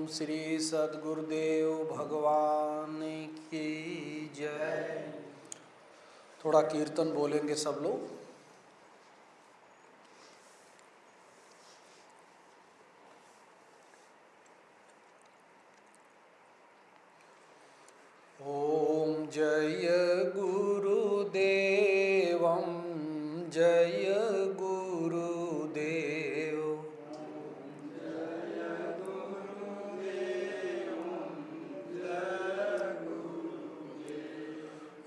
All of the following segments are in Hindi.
श्री सद्गुरुदेव भगवान की जय। थोड़ा कीर्तन बोलेंगे सब लोग। ओम जय गुरुदेवं जय गुरुदेव।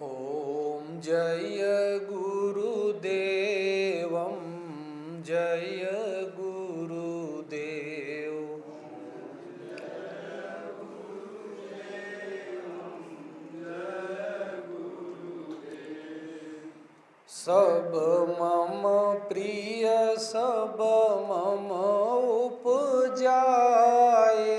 ओम जय गुरुदेवं जय गुरुदेव। सब मम प्रिय सब मम उपजाए।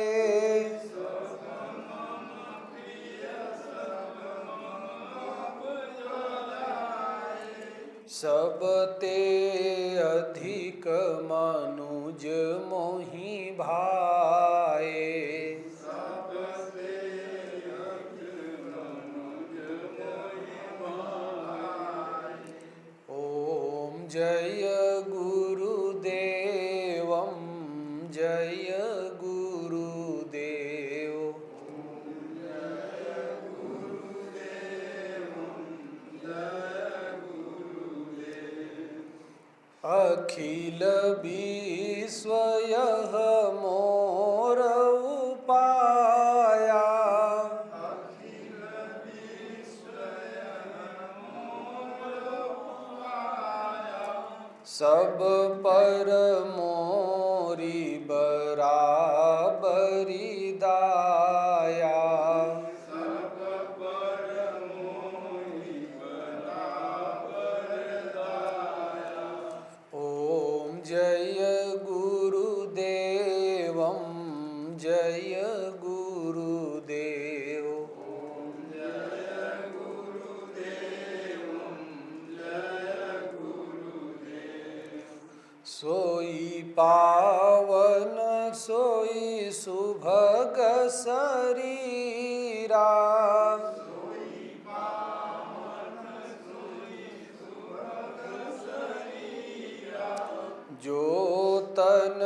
सब ते अधिक मनुज मोहि भाए। ओम जय गुरुदेवं जय गुरुदेव। अखिल विश्व यह मोर उपाया। सब पर मोरी बराबरी दाया। ओम जय गुरुदेवं जय गुरुदेव। सोई पावन सोई सुभग शरीरा। जो तन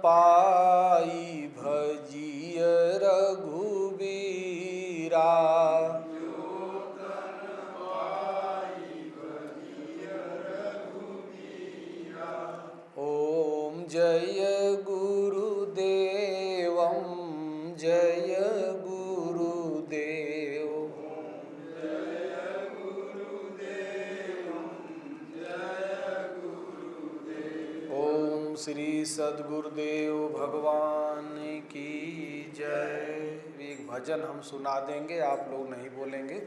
पाई भजिय रघुबीरा। ओम जय गुरुदेवं जय गुरुदेव। ओम श्री सद्गुरुदेव भगवान की जय। एक भजन हम सुना देंगे, आप लोग नहीं बोलेंगे।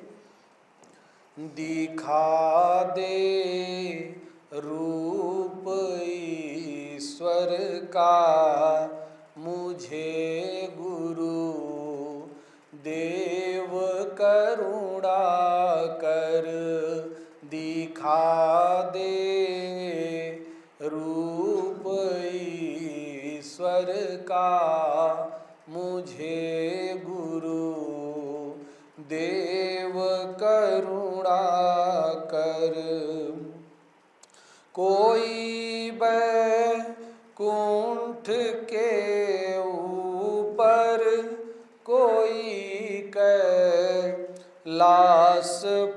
दिखा दे रूप ईश्वर का मुझे गुरु देव करुणा कर। दिखा दे रूप ईश्वर का मुझे गुरु देव करुणा कर। कोई बैकुंठ के ऊपर कोई कैलाश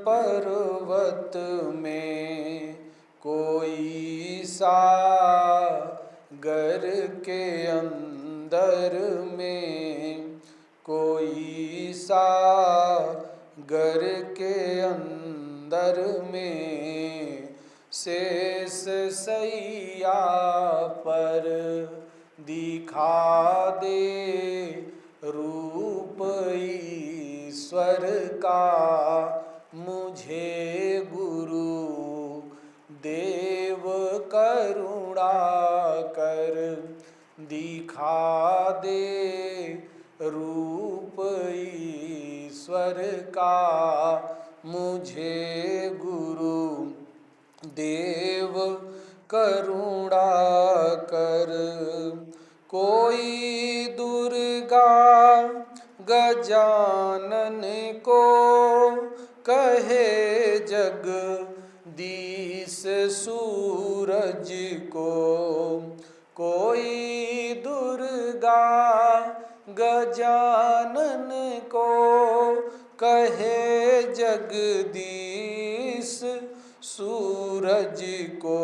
पर्वत में कोई सागर के अंदर में कोई सागर के अंदर में शेष सैया पर दिखा दे रूप ईश्वर का मुझे गुरु देव करुणा कर। दिखा दे रूप ईश्वर का मुझे गुरु देव करुणा कर। कोई दुर्गा गजानन को, कहे जगदीश सूरज को। कोई दुर्गा गजानन को, कहे जगदीश सूरज को।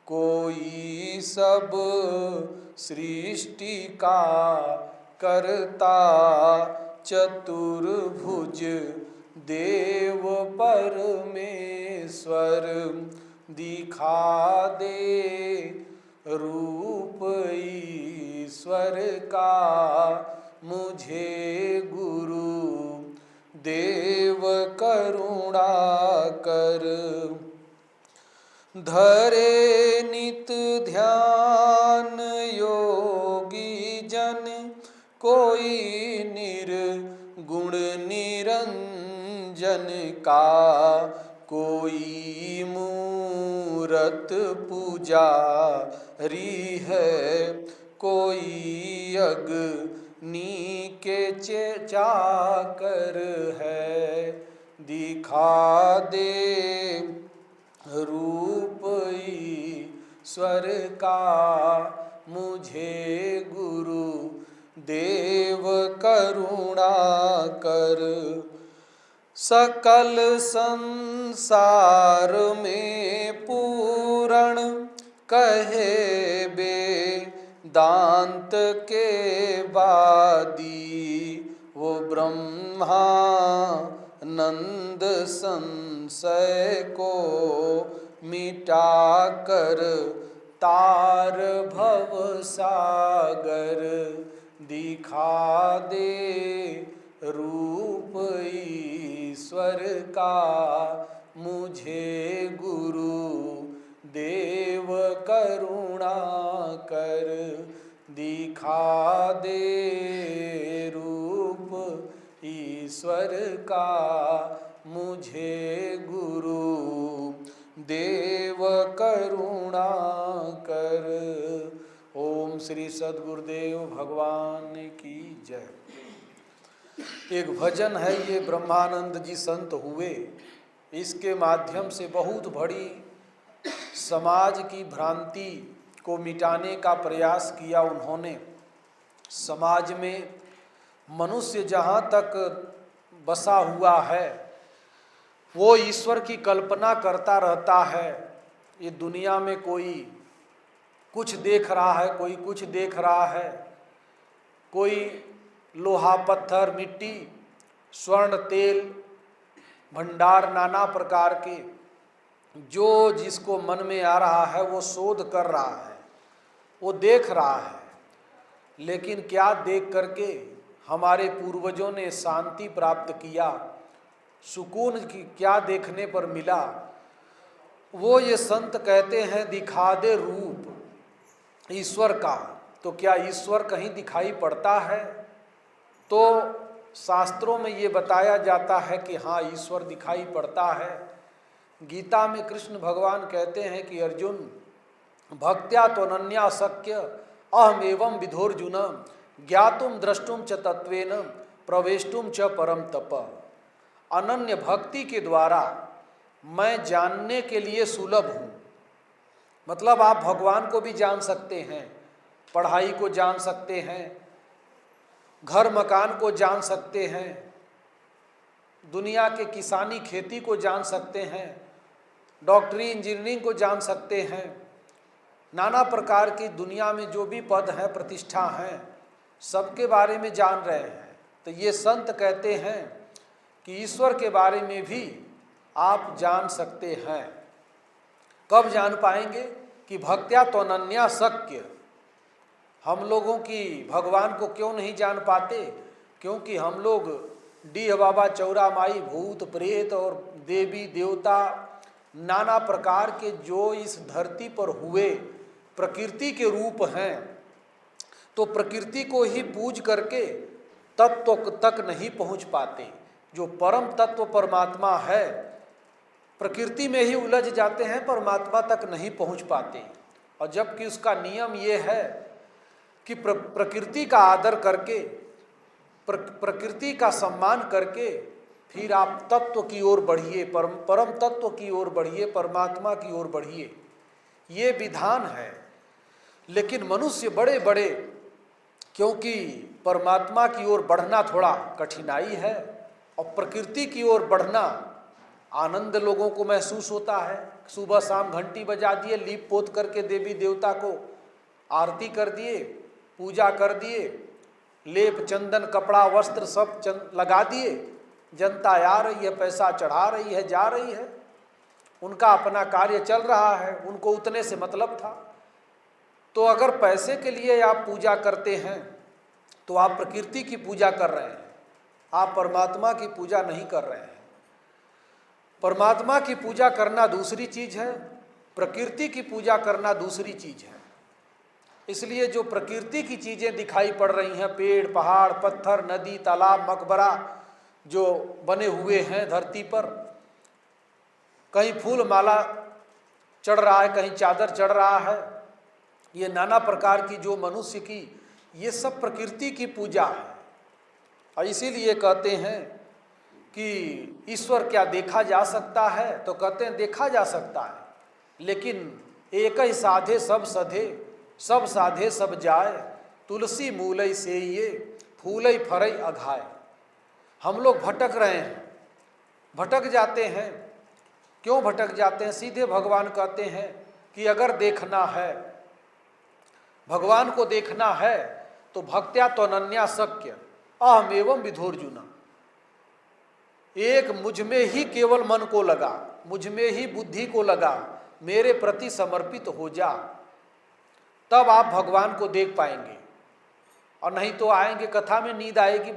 कोई सब सृष्टि का करता चतुर्भुज देव परमेश्वर। दिखा दे रूप ईश्वर का मुझे गुरु देव करुणा कर। धरे नित ध्यान योगी जन, कोई निर्गुण निरंजन का। कोई मूरत पुजारी है, कोई अग्नि के चाकर है। दिखा दे रूप ईश्वर का मुझे गुरु देव करुणा कर। सकल संसार में पूरण, कहे वेदांत के वादी। वो ब्रह्मानंद संशय को मिटा कर तार भव सागर। दिखा दे रूप ईश्वर का मुझे गुरु देव करुणा कर। दिखा दे रूप ईश्वर का मुझे गुरु देव करुणा कर। ओम श्री सद्गुरुदेव भगवान की जय। एक भजन है, ये ब्रह्मानंद जी संत हुए, इसके माध्यम से बहुत बड़ी समाज की भ्रांति को मिटाने का प्रयास किया उन्होंने। समाज में मनुष्य जहाँ तक बसा हुआ है वो ईश्वर की कल्पना करता रहता है। ये दुनिया में कोई कुछ देख रहा है, कोई कुछ देख रहा है, कोई लोहा पत्थर मिट्टी स्वर्ण तेल भंडार नाना प्रकार के, जो जिसको मन में आ रहा है वो शोध कर रहा है, वो देख रहा है। लेकिन क्या देख करके हमारे पूर्वजों ने शांति प्राप्त किया, सुकून की क्या देखने पर मिला? वो ये संत कहते हैं दिखा दे रूप ईश्वर का। तो क्या ईश्वर कहीं दिखाई पड़ता है? तो शास्त्रों में ये बताया जाता है कि हाँ, ईश्वर दिखाई पड़ता है। गीता में कृष्ण भगवान कहते हैं कि अर्जुन भक्त्या त्वनन्या शक्य अहम एवं विधोर्जुन ज्ञातुम द्रष्टुम च तत्वेन प्रवेष्टुम च परम तप। अनन्य भक्ति के द्वारा मैं जानने के लिए सुलभ हूँ। मतलब आप भगवान को भी जान सकते हैं, पढ़ाई को जान सकते हैं, घर मकान को जान सकते हैं, दुनिया के किसानी खेती को जान सकते हैं, डॉक्टरी इंजीनियरिंग को जान सकते हैं, नाना प्रकार की दुनिया में जो भी पद हैं प्रतिष्ठा हैं सबके बारे में जान रहे हैं। तो ये संत कहते हैं कि ईश्वर के बारे में भी आप जान सकते हैं। कब जान पाएंगे? कि भक्त्या त्वनन्या शक्य। हम लोगों की भगवान को क्यों नहीं जान पाते? क्योंकि हम लोग डीह बाबा चौरा माई भूत प्रेत और देवी देवता नाना प्रकार के जो इस धरती पर हुए प्रकृति के रूप हैं, तो प्रकृति को ही पूज करके तत्व तक नहीं पहुंच पाते। जो परम तत्व परमात्मा है प्रकृति में ही उलझ जाते हैं, परमात्मा तक नहीं पहुंच पाते। और जबकि उसका नियम ये है कि प्रकृति का आदर करके, प्रकृति का सम्मान करके फिर आप तत्व की ओर बढ़िए, परम तत्व की ओर बढ़िए, परमात्मा की ओर बढ़िए, ये विधान है। लेकिन मनुष्य बड़े बड़े, क्योंकि परमात्मा की ओर बढ़ना थोड़ा कठिनाई है और प्रकृति की ओर बढ़ना आनंद लोगों को महसूस होता है। सुबह शाम घंटी बजा दिए, लीप पोत करके देवी देवता को आरती कर दिए, पूजा कर दिए, लेप चंदन कपड़ा वस्त्र सब लगा दिए, जनता आ रही है, पैसा चढ़ा रही है, जा रही है, उनका अपना कार्य चल रहा है, उनको उतने से मतलब था। तो अगर पैसे के लिए आप पूजा करते हैं तो आप प्रकृति की पूजा कर रहे हैं, आप परमात्मा की पूजा नहीं कर रहे हैं। परमात्मा की पूजा करना दूसरी चीज़ है, प्रकृति की पूजा करना दूसरी चीज़ है। इसलिए जो प्रकृति की चीज़ें दिखाई पड़ रही हैं, पेड़ पहाड़ पत्थर नदी तालाब मकबरा जो बने हुए हैं धरती पर, कहीं फूल माला चढ़ रहा है, कहीं चादर चढ़ रहा है, ये नाना प्रकार की जो मनुष्य की, ये सब प्रकृति की पूजा है। और इसीलिए कहते हैं कि ईश्वर क्या देखा जा सकता है, तो कहते हैं देखा जा सकता है, लेकिन एक ही साधे सब सधे, सब साधे सब जाए, तुलसी मूलई से ये फूलई फरई अघाय। हम लोग भटक रहे हैं, भटक जाते हैं। क्यों भटक जाते हैं? सीधे भगवान कहते हैं कि अगर देखना है, भगवान को देखना है तो भक्त्या तो अनन्या शक्य अहम एवं विधोर्जुना। एक मुझ में ही केवल मन को लगा, मुझ में ही बुद्धि को लगा, मेरे प्रति समर्पित हो जा, तब आप भगवान को देख पाएंगे। और नहीं तो आएंगे कथा में, नींद आएगी,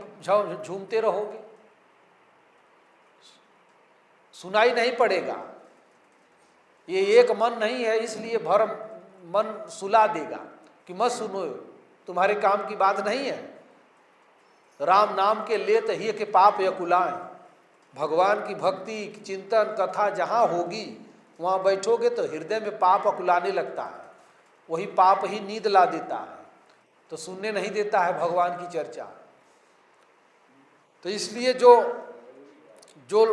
झूमते रहोगे, सुनाई नहीं पड़ेगा। ये एक मन नहीं है, इसलिए भरम मन सुला देगा कि मत सुनो, तुम्हारे काम की बात नहीं है। राम नाम के लेत ही के पाप यकुलाएं। भगवान की भक्ति चिंतन कथा जहाँ होगी वहाँ बैठोगे तो हृदय में पाप अकुलाने लगता है, वही पाप ही नींद ला देता है, तो सुनने नहीं देता है भगवान की चर्चा। तो इसलिए जो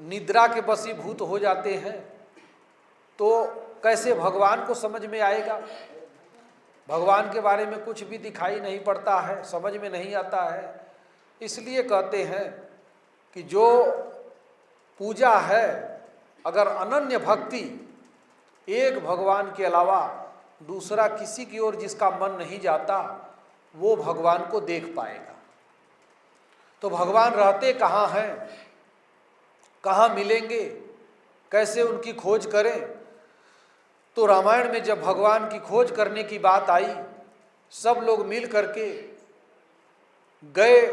निद्रा के वशीभूत हो जाते हैं तो कैसे भगवान को समझ में आएगा? भगवान के बारे में कुछ भी दिखाई नहीं पड़ता है, समझ में नहीं आता है। इसलिए कहते हैं कि जो पूजा है, अगर अनन्य भक्ति, एक भगवान के अलावा दूसरा किसी की ओर जिसका मन नहीं जाता, वो भगवान को देख पाएगा। तो भगवान रहते कहाँ हैं, कहाँ मिलेंगे, कैसे उनकी खोज करें? तो रामायण में जब भगवान की खोज करने की बात आई, सब लोग मिल करके गए,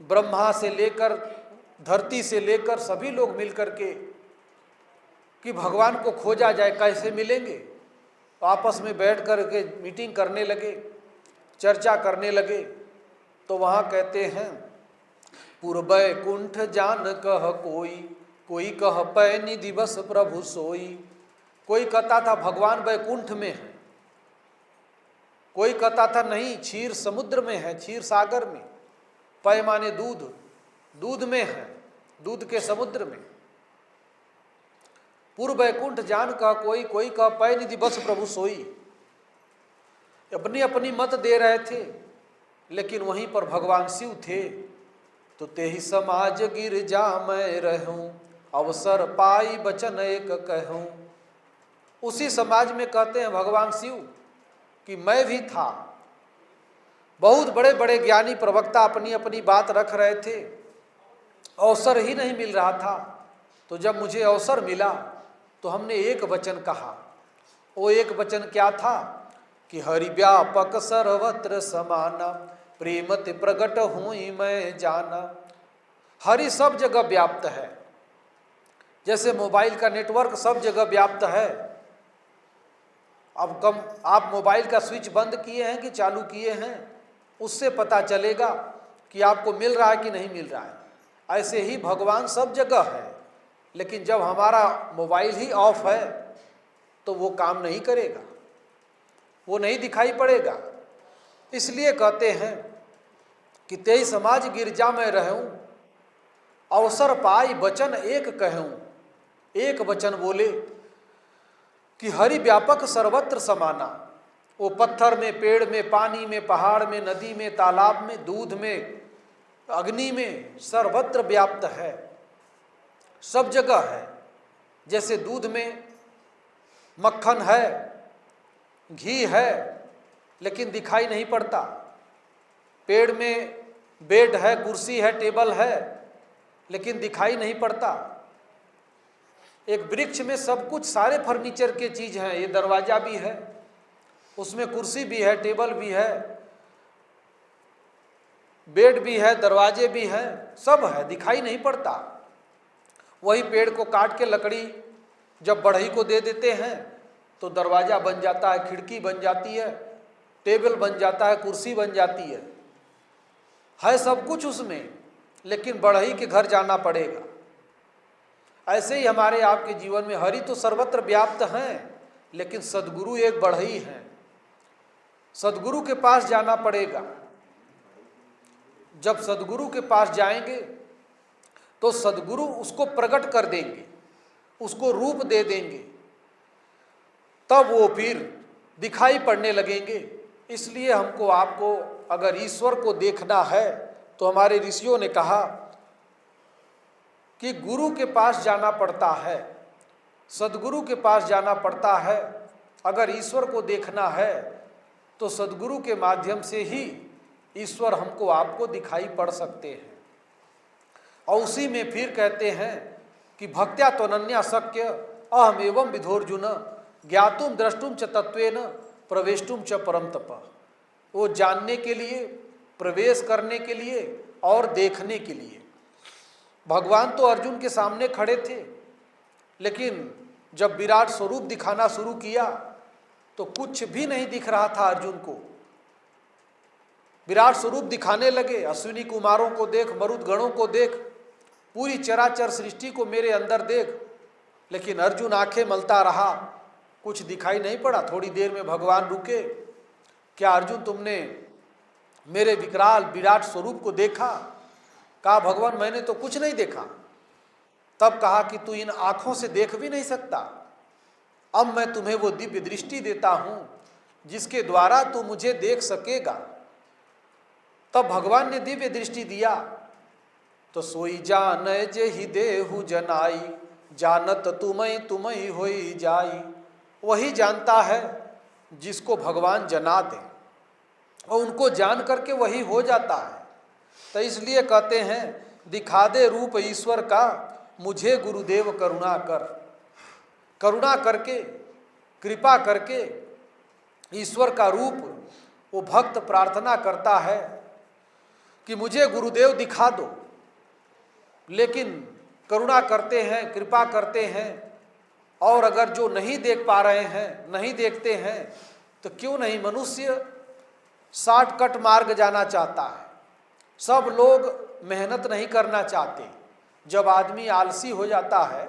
ब्रह्मा से लेकर धरती से लेकर सभी लोग मिल करके कि भगवान को खोजा जाए, कैसे मिलेंगे। तो आपस में बैठ कर के मीटिंग करने लगे, चर्चा करने लगे। तो वहाँ कहते हैं पूर्वै कुंठ जान कह कोई, कोई कह पै निधि बस प्रभु सोई। कोई कहता था भगवान वैकुंठ में है, कोई कहता था नहीं क्षीर समुद्र में है, क्षीर सागर में, पै माने दूध, दूध में है, दूध के समुद्र में। पूर्व वैकुंठ जान का कोई, कोई का पै निधि बस प्रभु सोई। अपनी अपनी मत दे रहे थे, लेकिन वहीं पर भगवान शिव थे। तो तेहि समाज गिरजा मैं रहूं, अवसर पाई बचन एक कहूं। उसी समाज में कहते हैं भगवान शिव कि मैं भी था। बहुत बड़े बड़े ज्ञानी प्रवक्ता अपनी अपनी बात रख रहे थे, अवसर ही नहीं मिल रहा था। तो जब मुझे अवसर मिला तो हमने एक वचन कहा। वो एक वचन क्या था कि हरि व्यापक सर्वत्र समाना, प्रेमति प्रगट हुई मैं जाना। हरि सब जगह व्याप्त है, जैसे मोबाइल का नेटवर्क सब जगह व्याप्त है। अब कम आप मोबाइल का स्विच बंद किए हैं कि चालू किए हैं, उससे पता चलेगा कि आपको मिल रहा है कि नहीं मिल रहा है। ऐसे ही भगवान सब जगह है, लेकिन जब हमारा मोबाइल ही ऑफ है तो वो काम नहीं करेगा, वो नहीं दिखाई पड़ेगा। इसलिए कहते हैं कि तेई समाज गिरजा में रहूं, अवसर पाई वचन एक कहूं। एक वचन बोले कि हरि व्यापक सर्वत्र समाना। वो पत्थर में, पेड़ में, पानी में, पहाड़ में, नदी में, तालाब में, दूध में, अग्नि में, सर्वत्र व्याप्त है, सब जगह है। जैसे दूध में मक्खन है, घी है, लेकिन दिखाई नहीं पड़ता। पेड़ में बेड है, कुर्सी है, टेबल है, लेकिन दिखाई नहीं पड़ता। एक वृक्ष में सब कुछ, सारे फर्नीचर के चीज हैं। ये दरवाजा भी है, उसमें कुर्सी भी है, टेबल भी है, बेड भी है, दरवाजे भी हैं, सब है, दिखाई नहीं पड़ता। वही पेड़ को काट के लकड़ी जब बढ़ई को दे देते हैं तो दरवाजा बन जाता है, खिड़की बन जाती है, टेबल बन जाता है, कुर्सी बन जाती है सब कुछ उसमें, लेकिन बढ़ई के घर जाना पड़ेगा। ऐसे ही हमारे आपके जीवन में हरि तो सर्वत्र व्याप्त हैं, लेकिन सद्गुरु एक बढ़ई हैं। सद्गुरु के पास जाना पड़ेगा। जब सद्गुरु के पास जाएंगे तो सद्गुरु उसको प्रकट कर देंगे, उसको रूप दे देंगे, तब वो फिर दिखाई पड़ने लगेंगे। इसलिए हमको आपको अगर ईश्वर को देखना है तो हमारे ऋषियों ने कहा कि गुरु के पास जाना पड़ता है, सद्गुरु के पास जाना पड़ता है। अगर ईश्वर को देखना है तो सद्गुरु के माध्यम से ही ईश्वर हमको आपको दिखाई पड़ सकते हैं। और उसी में फिर कहते हैं कि भक्त्या त्वनन्या शक्य अहम एवं विधोर्जुन ज्ञातुम द्रष्टुम च तत्वेन प्रवेष्टुम च परम तप। वो जानने के लिए, प्रवेश करने के लिए और देखने के लिए। भगवान तो अर्जुन के सामने खड़े थे, लेकिन जब विराट स्वरूप दिखाना शुरू किया तो कुछ भी नहीं दिख रहा था अर्जुन को। विराट स्वरूप दिखाने लगे, अश्विनी कुमारों को देख, मरुद गणों को देख, पूरी चराचर सृष्टि को मेरे अंदर देख, लेकिन अर्जुन आंखें मलता रहा, कुछ दिखाई नहीं पड़ा। थोड़ी देर में भगवान रुके, क्या अर्जुन तुमने मेरे विकराल विराट स्वरूप को देखा? कहा भगवान मैंने तो कुछ नहीं देखा। तब कहा कि तू इन आंखों से देख भी नहीं सकता, अब मैं तुम्हें वो दिव्य दृष्टि देता हूं जिसके द्वारा तू मुझे देख सकेगा। तब भगवान ने दिव्य दृष्टि दिया तो सोई जान जे ही देहु जनाई, जानत तुम्हें तुम्हें होई जाई। वही जानता है जिसको भगवान जना दे, और उनको जान करके वही हो जाता है। तो इसलिए कहते हैं दिखा दे रूप ईश्वर का, मुझे गुरुदेव करुणा कर। करुणा करके, कृपा करके ईश्वर का रूप वो भक्त प्रार्थना करता है कि मुझे गुरुदेव दिखा दो। लेकिन करुणा करते हैं, कृपा करते हैं, और अगर जो नहीं देख पा रहे हैं, नहीं देखते हैं, तो क्यों नहीं मनुष्य शॉर्टकट मार्ग जाना चाहता है। सब लोग मेहनत नहीं करना चाहते। जब आदमी आलसी हो जाता है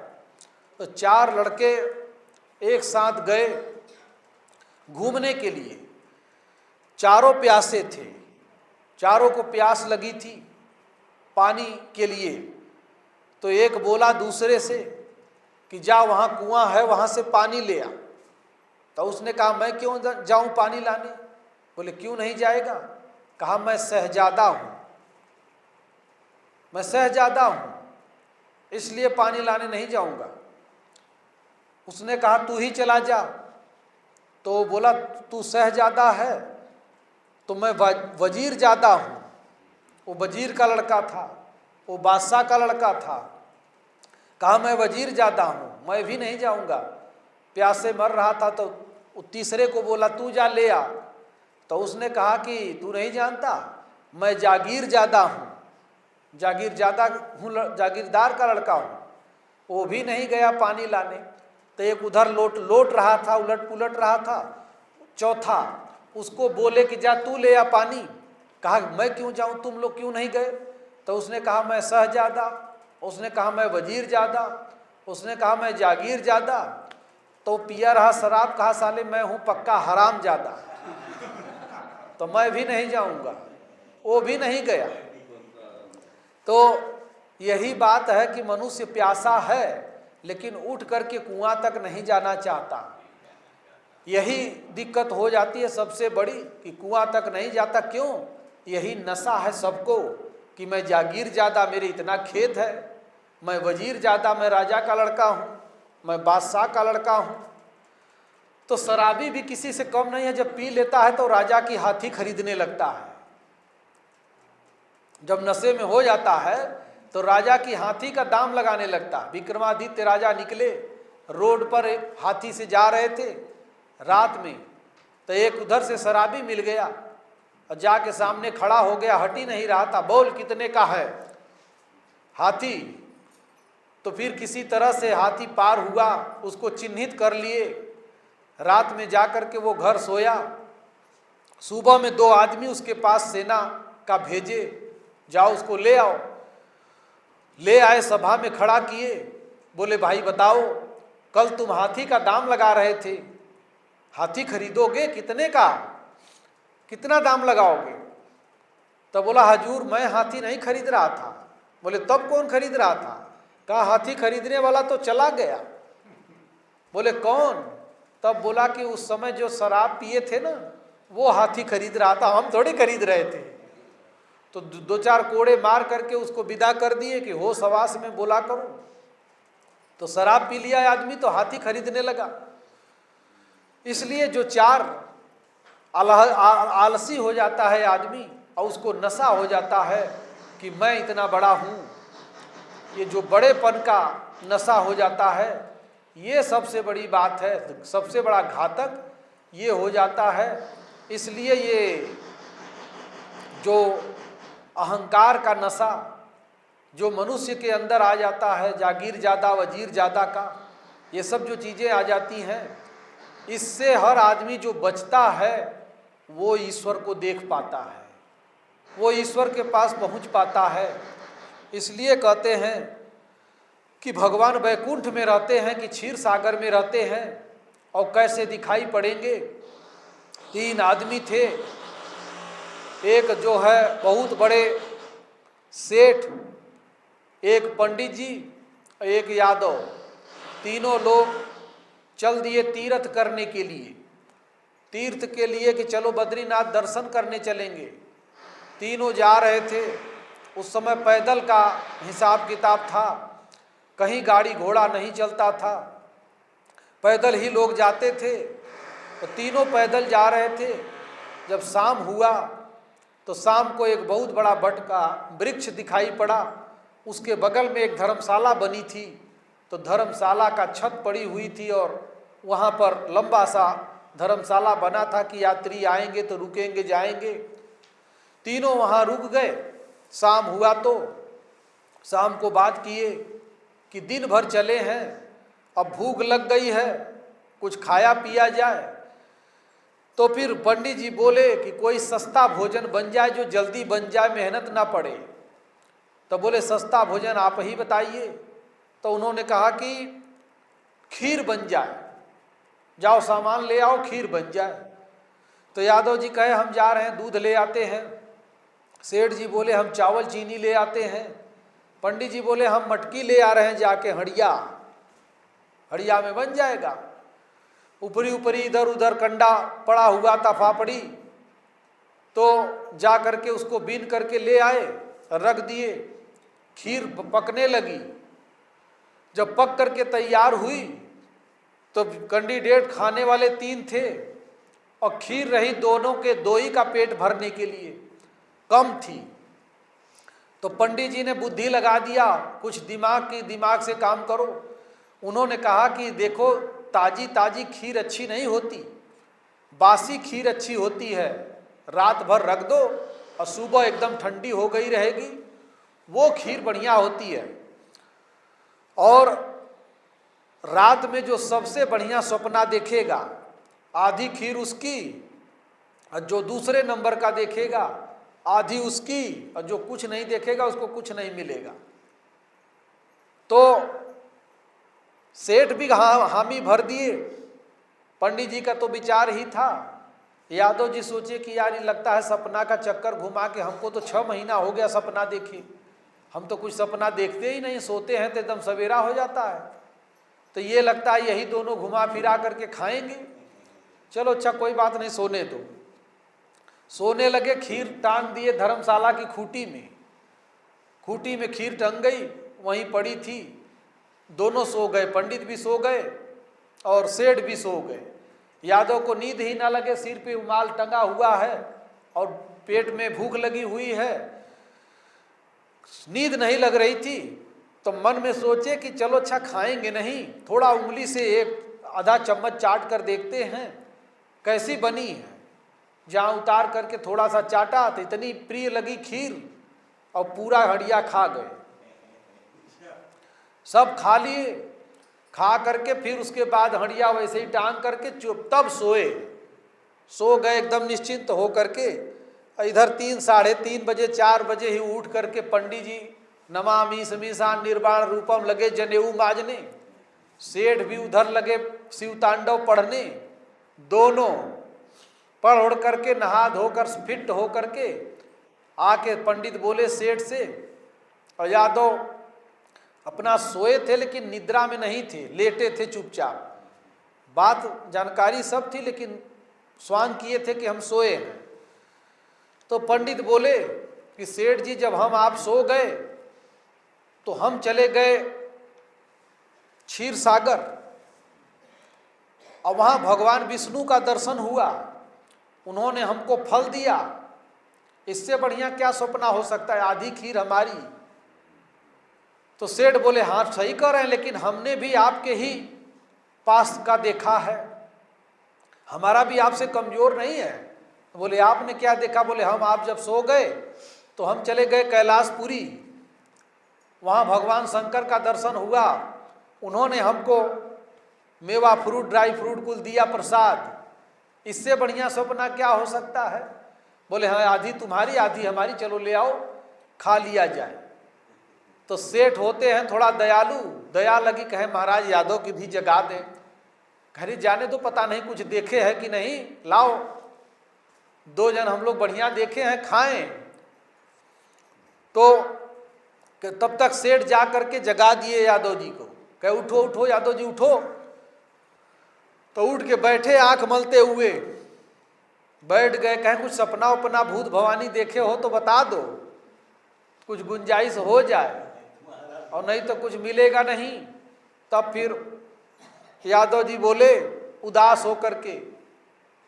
तो चार लड़के एक साथ गए घूमने के लिए, चारों प्यासे थे, चारों को प्यास लगी थी पानी के लिए। तो एक बोला दूसरे से कि जा वहाँ कुआं है, वहाँ से पानी ले आ। तो उसने कहा मैं क्यों जाऊँ पानी लाने? बोले क्यों नहीं जाएगा? कहा मैं शहजादा हूँ, मैं शहजादा हूँ, इसलिए पानी लाने नहीं जाऊँगा। उसने कहा तू ही चला जा। तो बोला तू शहजादा है तो मैं वजीर ज़्यादा हूँ। वो वजीर का लड़का था, वो बादशाह का लड़का था। कहा मैं वजीर ज़्यादा हूँ, मैं भी नहीं जाऊँगा। प्यासे मर रहा था तो तीसरे को बोला तू जा ले आ। तो उसने कहा कि तू नहीं जानता, मैं जागीर ज़्यादा हूँ, जागीर ज़्यादा हूँ, जागीरदार का लड़का हूँ। वो भी नहीं गया पानी लाने। तो एक उधर लोट रहा था, उलट पुलट रहा था। चौथा उसको बोले कि जा तू ले आ पानी। कहा मैं क्यों जाऊँ, तुम लोग क्यों नहीं गए? तो उसने कहा मैं शहजादा, उसने कहा मैं वजीर ज़्यादा, उसने कहा मैं जागीर ज़्यादा। तो पिया रहा शराब, कहा साले मैं हूँ पक्का हराम ज़्यादा। तो मैं भी नहीं जाऊंगा, वो भी नहीं गया। तो यही बात है कि मनुष्य प्यासा है लेकिन उठ करके कुआं तक नहीं जाना चाहता। यही दिक्कत हो जाती है सबसे बड़ी कि कुआं तक नहीं जाता। क्यों? यही नशा है सबको कि मैं जागीर ज़्यादा, मेरे इतना खेत है, मैं वजीर ज़्यादा, मैं राजा का लड़का हूँ, मैं बादशाह का लड़का हूँ। तो शराबी भी किसी से कम नहीं है, जब पी लेता है तो राजा की हाथी खरीदने लगता है। जब नशे में हो जाता है तो राजा की हाथी का दाम लगाने लगता। विक्रमादित्य राजा निकले, रोड पर एक हाथी से जा रहे थे रात में, तो एक उधर से शराबी मिल गया और जाके सामने खड़ा हो गया, हट ही नहीं रहा था। बोल कितने का है हाथी? तो फिर किसी तरह से हाथी पार हुआ, उसको चिन्हित कर लिए। रात में जाकर के वो घर सोया। सुबह में 2 आदमी उसके पास सेना का भेजे, जाओ उसको ले आओ। ले आए, सभा में खड़ा किए, बोले भाई बताओ, कल तुम हाथी का दाम लगा रहे थे, हाथी खरीदोगे कितने का, कितना दाम लगाओगे? तब बोला हजूर मैं हाथी नहीं खरीद रहा था। बोले तब कौन खरीद रहा था? कहा हाथी खरीदने वाला तो चला गया। बोले कौन? तब बोला कि उस समय जो शराब पिए थे ना, वो हाथी खरीद रहा था, हम थोड़ी खरीद रहे थे। तो 2-4 कोड़े मार करके उसको विदा कर दिए कि होश हवास में बोला करो। तो शराब पी लिया आदमी तो हाथी खरीदने लगा। इसलिए जो 4 आलसी हो जाता है आदमी और उसको नशा हो जाता है कि मैं इतना बड़ा हूँ, ये जो बड़ेपन का नशा हो जाता है, ये सबसे बड़ी बात है, सबसे बड़ा घातक ये हो जाता है। इसलिए ये जो अहंकार का नशा जो मनुष्य के अंदर आ जाता है, जागीर ज़्यादा वजीर ज़्यादा का, ये सब जो चीज़ें आ जाती हैं, इससे हर आदमी जो बचता है वो ईश्वर को देख पाता है, वो ईश्वर के पास पहुंच पाता है। इसलिए कहते हैं कि भगवान वैकुंठ में रहते हैं कि क्षीर सागर में रहते हैं। और कैसे दिखाई पड़ेंगे? 3 आदमी थे, एक जो है बहुत बड़े सेठ, एक पंडित जी, एक यादव। तीनों लोग चल दिए तीर्थ करने के लिए, तीर्थ के लिए कि चलो बद्रीनाथ दर्शन करने चलेंगे। तीनों जा रहे थे। उस समय पैदल का हिसाब किताब था, कहीं गाड़ी घोड़ा नहीं चलता था, पैदल ही लोग जाते थे। तो तीनों पैदल जा रहे थे। जब शाम हुआ तो शाम को एक बहुत बड़ा बट का वृक्ष दिखाई पड़ा, उसके बगल में एक धर्मशाला बनी थी। तो धर्मशाला का छत पड़ी हुई थी और वहाँ पर लंबा सा धर्मशाला बना था कि यात्री आएंगे तो रुकेंगे जाएंगे। तीनों वहाँ रुक गए। शाम हुआ तो शाम को बात किए कि दिन भर चले हैं, अब भूख लग गई है, कुछ खाया पिया जाए। तो फिर पंडित जी बोले कि कोई सस्ता भोजन बन जाए जो जल्दी बन जाए, मेहनत ना पड़े। तो बोले सस्ता भोजन आप ही बताइए। तो उन्होंने कहा कि खीर बन जाए, जाओ सामान ले आओ खीर बन जाए। तो यादव जी कहे हम जा रहे हैं, दूध ले आते हैं। सेठ जी बोले हम चावल चीनी ले आते हैं। पंडित जी बोले हम मटकी ले आ रहे हैं जाके हड़िया, हड़िया में बन जाएगा। ऊपरी ऊपरी इधर उधर कंडा पड़ा हुआ था फाफड़ी, तो जा करके उसको बीन करके ले आए, रख दिए। खीर पकने लगी। जब पक करके तैयार हुई तो कैंडिडेट खाने वाले 3 थे और खीर रही दोनों के 2 ही का पेट भरने के लिए, कम थी। तो पंडित जी ने बुद्धि लगा दिया, कुछ दिमाग से काम करो। उन्होंने कहा कि देखो ताजी ताजी खीर अच्छी नहीं होती, बासी खीर अच्छी होती है। रात भर रख दो और सुबह एकदम ठंडी हो गई रहेगी, वो खीर बढ़िया होती है। और रात में जो सबसे बढ़िया सपना देखेगा, आधी खीर उसकी, और जो दूसरे नंबर का देखेगा आधी उसकी, और जो कुछ नहीं देखेगा उसको कुछ नहीं मिलेगा। तो सेठ भी हामी भर दिए। पंडित जी का तो विचार ही था, यादव जी सोचे कि यार ये लगता है सपना का चक्कर घुमा के, हमको तो 6 महीना हो गया सपना देखे, हम तो कुछ सपना देखते ही नहीं, सोते हैं तो एकदम सवेरा हो जाता है, तो ये लगता है यही दोनों घुमा फिरा करके खाएंगे। चलो अच्छा कोई बात नहीं, सोने दो। सोने लगे, खीर टांग दिए धर्मशाला की खूंटी में। खूंटी में खीर टंग गई, वहीं पड़ी थी। दोनों सो गए, पंडित भी सो गए और सेठ भी सो गए। यादव को नींद ही ना लगे, सिर पे रुमाल टंगा हुआ है और पेट में भूख लगी हुई है, नींद नहीं लग रही थी। तो मन में सोचे कि चलो अच्छा खाएंगे नहीं, थोड़ा उंगली से एक आधा चम्मच चाट कर देखते हैं कैसी बनी है। जहाँ उतार करके थोड़ा सा चाटा तो इतनी प्रिय लगी खीर और पूरा हड़िया खा गए, सब खा लिए। खा करके फिर उसके बाद हड़िया वैसे ही टांग करके चुप, तब सोए। सो गए एकदम निश्चिंत हो करके। इधर 3 साढ़े 3 बजे 4 बजे ही उठ करके पंडित जी नमामि समीसान निर्वाण रूपम लगे जनेऊ माजने, सेठ भी उधर लगे शिव तांडव पढ़ने। दोनों पढ़ उड़ करके नहा धोकर फिट हो करके आके पंडित बोले सेठ से, और यादव अपना सोए थे लेकिन निद्रा में नहीं थे, लेटे थे चुपचाप। बात जानकारी सब थी लेकिन स्वांग किए थे कि हम सोए हैं। तो पंडित बोले कि सेठ जी जब आप सो गए तो हम चले गए क्षीर सागर और वहाँ भगवान विष्णु का दर्शन हुआ, उन्होंने हमको फल दिया, इससे बढ़िया क्या सपना हो सकता है, आधी खीर हमारी। तो सेठ बोले हाँ सही कह रहे हैं, लेकिन हमने भी आपके ही पास का देखा है, हमारा भी आपसे कमजोर नहीं है। बोले आपने क्या देखा? बोले आप जब सो गए तो हम चले गए कैलाशपुरी, वहाँ भगवान शंकर का दर्शन हुआ, उन्होंने हमको मेवा फ्रूट ड्राई फ्रूट कुल दिया प्रसाद, इससे बढ़िया सपना क्या हो सकता है? बोले हाँ आधी तुम्हारी आधी हमारी, चलो ले आओ खा लिया जाए। तो सेठ होते हैं थोड़ा दयालु, दया लगी, कहे महाराज यादव की भी जगा दें। घरे जाने तो पता नहीं कुछ देखे हैं कि नहीं, लाओ 2 जन हम लोग बढ़िया देखे हैं, खाएं। तो तब तक सेठ जा करके जगा दिए यादव जी को, कहे उठो उठो यादव जी उठो। तो उठ के बैठे आंख मलते हुए, बैठ गए। कहें कुछ सपना उपना भूत भवानी देखे हो तो बता दो, कुछ गुंजाइश हो जाए, और नहीं तो कुछ मिलेगा नहीं। तब फिर यादव जी बोले उदास होकर के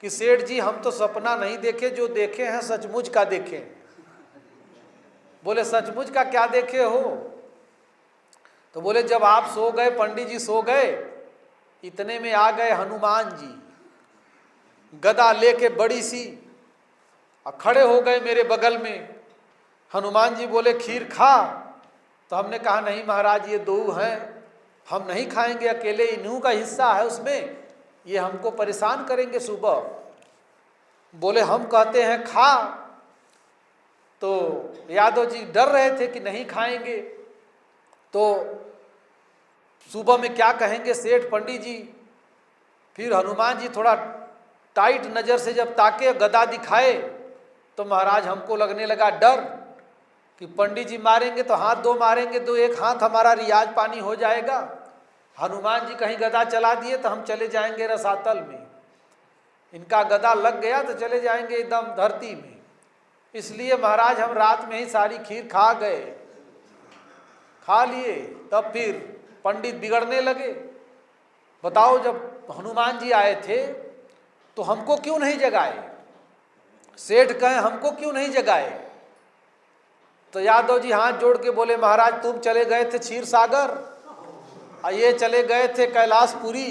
कि सेठ जी हम तो सपना नहीं देखे, जो देखे हैं सचमुच का देखे। बोले सचमुच का क्या देखे हो? तो बोले जब आप सो गए, पंडित जी सो गए, इतने में आ गए हनुमान जी गदा लेके बड़ी सी, और खड़े हो गए मेरे बगल में। हनुमान जी बोले खीर खा? तो हमने कहा नहीं महाराज ये 2 हैं, हम नहीं खाएंगे अकेले, इन्हीं का हिस्सा है उसमें, ये हमको परेशान करेंगे सुबह। बोले हम कहते हैं खा। तो यादव जी डर रहे थे कि नहीं खाएंगे तो सुबह में क्या कहेंगे सेठ पंडित जी। फिर हनुमान जी थोड़ा टाइट नज़र से जब ताके, गदा दिखाए, तो महाराज हमको लगने लगा डर कि पंडित जी मारेंगे तो हाथ 2 मारेंगे तो एक हाथ हमारा रियाज पानी हो जाएगा। हनुमान जी कहीं गदा चला दिए तो हम चले जाएंगे रसातल में, इनका गदा लग गया तो चले जाएंगे एकदम धरती में। इसलिए महाराज हम रात में ही सारी खीर खा गए, खा लिए। तब फिर पंडित बिगड़ने लगे, बताओ जब हनुमान जी आए थे तो हमको क्यों नहीं जगाए? सेठ कहे हमको क्यों नहीं जगाए? तो यादव जी हाथ जोड़ के बोले महाराज तुम चले गए थे क्षीर सागर और ये चले गए थे कैलाशपुरी,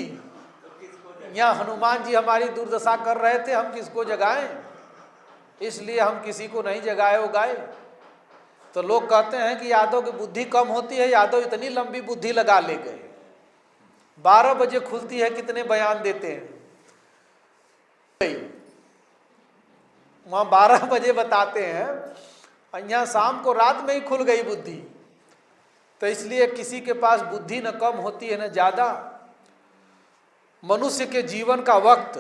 यहाँ हनुमान जी हमारी दुर्दशा कर रहे थे, हम किसको जगाएं? इसलिए हम किसी को नहीं जगाए उगाए। तो लोग कहते हैं कि यादव की बुद्धि कम होती है, यादव इतनी लंबी बुद्धि लगा ले गए। 12 बजे खुलती है, कितने बयान देते हैं, वहाँ 12 बजे बताते हैं, यहाँ शाम को रात में ही खुल गई बुद्धि। तो इसलिए किसी के पास बुद्धि न कम होती है न ज़्यादा। मनुष्य के जीवन का वक्त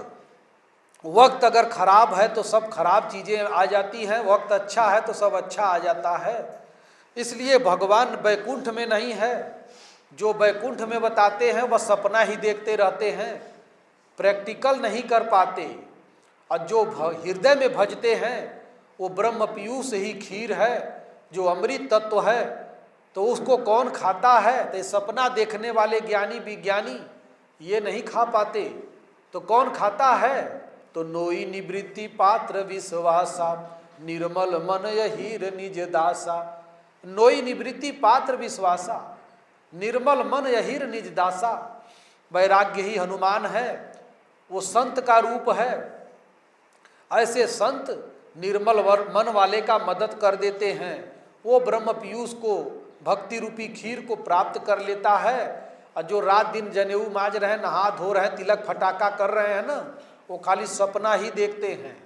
वक्त अगर खराब है तो सब खराब चीज़ें आ जाती हैं, वक्त अच्छा है तो सब अच्छा आ जाता है। इसलिए भगवान वैकुंठ में नहीं है। जो वैकुंठ में बताते हैं वह सपना ही देखते रहते हैं, प्रैक्टिकल नहीं कर पाते। और जो हृदय में भजते हैं वो ब्रह्म पीयूष ही खीर है, जो अमृत तत्व है। तो उसको कौन खाता है? तो सपना देखने वाले ज्ञानी विज्ञानी ये नहीं खा पाते। तो कौन खाता है? तो नोई निवृत्ति पात्र विश्वासा, निर्मल मन यहीर निज दासा। नोई निवृत्ति पात्र विश्वासा, निर्मल मन यहीर निज दासा। वैराग्य ही हनुमान है, वो संत का रूप है। ऐसे संत निर्मल मन वाले का मदद कर देते हैं। वो ब्रह्म पीयूष को, भक्ति रूपी खीर को प्राप्त कर लेता है। और जो रात दिन जनेऊ माज रहे हैं, नहा धो रहे हैं, तिलक फटाका कर रहे हैं ना, वो खाली सपना ही देखते हैं,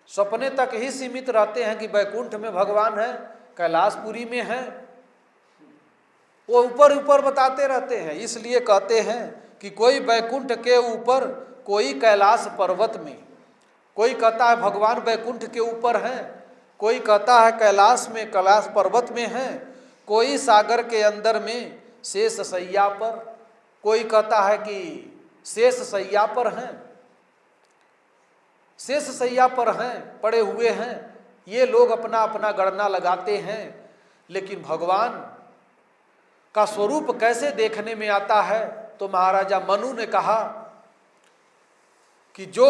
सपने तक ही सीमित रहते हैं कि वैकुंठ में भगवान है, कैलाशपुरी में है। वो ऊपर ऊपर बताते रहते हैं। इसलिए कहते हैं कि कोई वैकुंठ के ऊपर, कोई कैलाश पर्वत में। कोई कहता है भगवान वैकुंठ के ऊपर हैं, कोई कहता है कैलाश में, कैलाश पर्वत में है, कोई सागर के अंदर में शेष सैया पर, कोई कहता है कि शेष सैया पर हैं, शेष सैया पर हैं, पड़े हुए हैं। ये लोग अपना अपना गणना लगाते हैं। लेकिन भगवान का स्वरूप कैसे देखने में आता है? तो महाराजा मनु ने कहा कि जो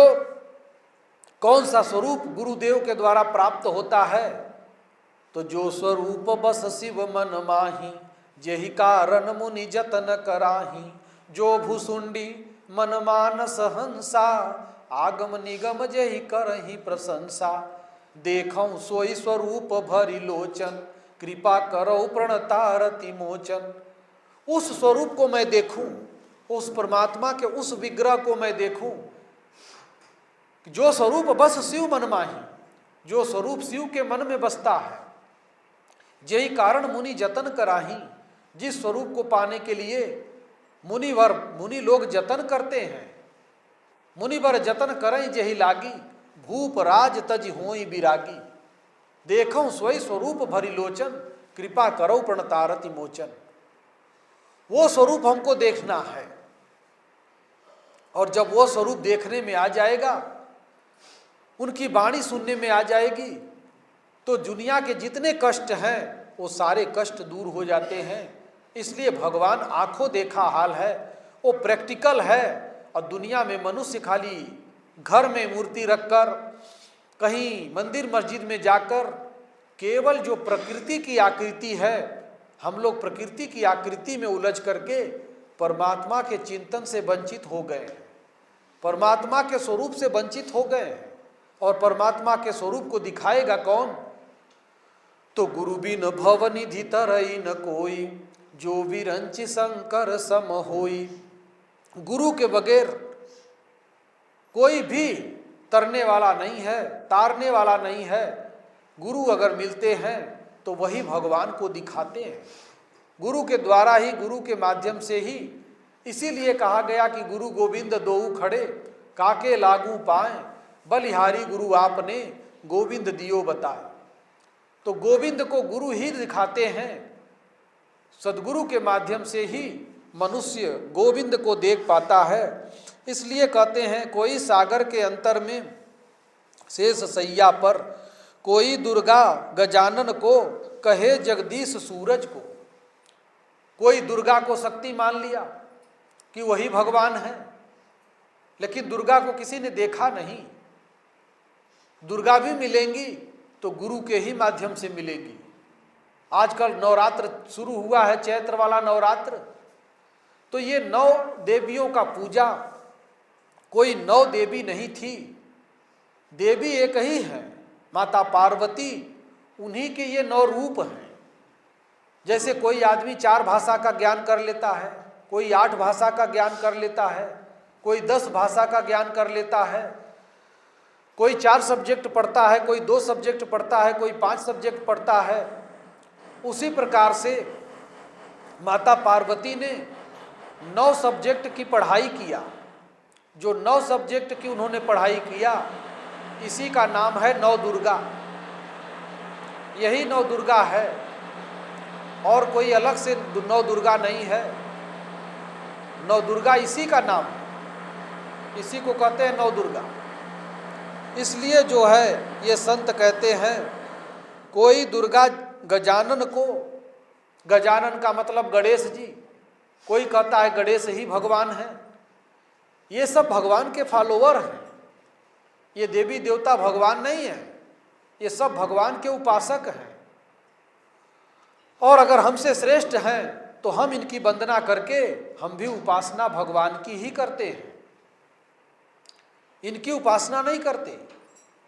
कौन सा स्वरूप गुरुदेव के द्वारा प्राप्त होता है? तो जो स्वरूप बस शिव मन माही, जेहि कारण मुनि जतन कराही। जो भूसुंडी मन मानस हंसा, आगम निगम जेहि करहि प्रशंसा। देखऊं सोई स्वरूप भरि लोचन, कृपा करो प्रणतारति मोचन। उस स्वरूप को मैं देखूं, उस परमात्मा के उस विग्रह को मैं देखूं। जो स्वरूप बस शिव मन माही, जो स्वरूप शिव के मन में बसता है। जेहि कारण मुनि जतन कराही, जिस स्वरूप को पाने के लिए मुनि लोग जतन करते हैं। मुनिवर जतन करें जेहि लागी, भूप राज तज होई बिरागी। देखऊं सोई स्वरूप भरि लोचन, कृपा करो प्रणतारति मोचन। वो स्वरूप हमको देखना है। और जब वो स्वरूप देखने में आ जाएगा, उनकी वाणी सुनने में आ जाएगी, तो दुनिया के जितने कष्ट हैं वो सारे कष्ट दूर हो जाते हैं। इसलिए भगवान आंखों देखा हाल है, वो प्रैक्टिकल है। और दुनिया में मनुष्य खाली घर में मूर्ति रखकर, कहीं मंदिर मस्जिद में जाकर केवल जो प्रकृति की आकृति है, हम लोग प्रकृति की आकृति में उलझ करके परमात्मा के चिंतन से वंचित हो गए हैं, परमात्मा के स्वरूप से वंचित हो गए हैं। और परमात्मा के स्वरूप को दिखाएगा कौन? तो गुरु बिन भव निधि तरई न कोई, जो विरंचि शंकर सम होई। गुरु के बगैर कोई भी तरने वाला नहीं है, तारने वाला नहीं है। गुरु अगर मिलते हैं तो वही भगवान को दिखाते हैं, गुरु के द्वारा ही, गुरु के माध्यम से ही। इसीलिए कहा गया कि गुरु गोविंद दोऊ खड़े, काके लागू पाए, बलिहारी गुरु आपने, गोविंद दियो बताए। तो गोविंद को गुरु ही दिखाते हैं। सद्गुरु के माध्यम से ही मनुष्य गोविंद को देख पाता है। इसलिए कहते हैं कोई सागर के अंतर में शेष सैया पर, कोई दुर्गा गजानन को कहे जगदीश सूरज को। कोई दुर्गा को शक्ति मान लिया कि वही भगवान है, लेकिन दुर्गा को किसी ने देखा नहीं। दुर्गा भी मिलेंगी तो गुरु के ही माध्यम से मिलेगी। आजकल नवरात्र शुरू हुआ है, चैत्र वाला नवरात्र। तो ये 9 देवियों का पूजा, कोई 9 देवी नहीं थी, देवी एक ही है, माता पार्वती। उन्हीं के ये 9 रूप हैं। जैसे कोई आदमी 4 भाषा का ज्ञान कर लेता है, कोई 8 भाषा का ज्ञान कर लेता है, कोई 10 भाषा का ज्ञान कर लेता है, कोई 4 सब्जेक्ट पढ़ता है, कोई 2 सब्जेक्ट पढ़ता है, कोई 5 सब्जेक्ट पढ़ता है। उसी प्रकार से माता पार्वती ने 9 सब्जेक्ट की पढ़ाई किया। जो 9 सब्जेक्ट की उन्होंने पढ़ाई किया, इसी का नाम है नौ दुर्गा। यही नौ दुर्गा है, और कोई अलग से नौ दुर्गा नहीं है। नौ दुर्गा इसी का नाम है, इसी को कहते हैं नौ दुर्गा। इसलिए जो है ये संत कहते हैं, कोई दुर्गा गजानन को, गजानन का मतलब गणेश जी, कोई कहता है गणेश ही भगवान है। ये सब भगवान के फॉलोअर हैं, ये देवी देवता भगवान नहीं है, ये सब भगवान के उपासक हैं। और अगर हमसे श्रेष्ठ हैं तो हम इनकी वंदना करके हम भी उपासना भगवान की ही करते हैं, इनकी उपासना नहीं करते।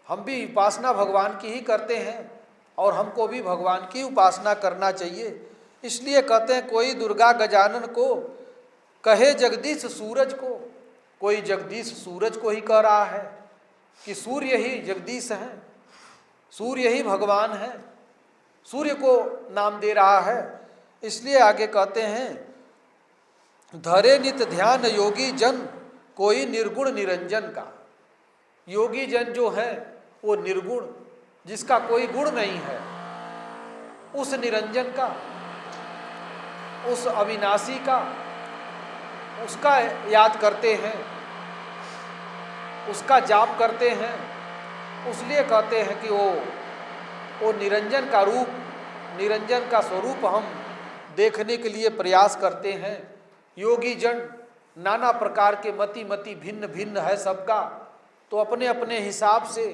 हम भी उपासना भगवान की ही करते हैं, और हमको भी भगवान की उपासना करना चाहिए। इसलिए कहते हैं, कोई दुर्गा गजानन को कहे जगदीश सूरज को। कोई जगदीश सूरज को ही कह रहा है कि सूर्य ही जगदीश हैं, सूर्य ही भगवान है, सूर्य को नाम दे रहा है। इसलिए आगे कहते हैं, धरे नित ध्यान योगी जन कोई निर्गुण निरंजन का। योगी जन जो है वो निर्गुण, जिसका कोई गुण नहीं है, उस निरंजन का, उस अविनाशी का, उसका याद करते हैं, उसका जाप करते हैं। इसलिए कहते हैं कि वो निरंजन का रूप, निरंजन का स्वरूप हम देखने के लिए प्रयास करते हैं। योगी जन नाना प्रकार के मति मति भिन्न भिन्न है सबका, तो अपने अपने हिसाब से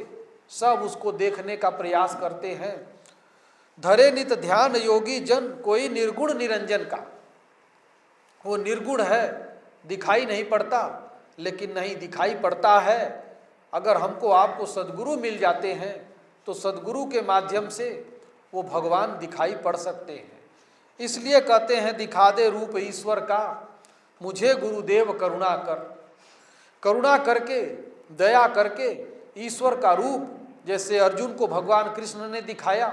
सब उसको देखने का प्रयास करते हैं। धरे नित ध्यान योगी जन कोई निर्गुण निरंजन का। वो निर्गुण है, दिखाई नहीं पड़ता, लेकिन नहीं दिखाई पड़ता है। अगर हमको आपको सद्गुरु मिल जाते हैं तो सद्गुरु के माध्यम से वो भगवान दिखाई पड़ सकते हैं। इसलिए कहते हैं, दिखा दे रूप ईश्वर का मुझे गुरुदेव करुणा कर। करुणा करके, दया करके ईश्वर का रूप, जैसे अर्जुन को भगवान कृष्ण ने दिखाया,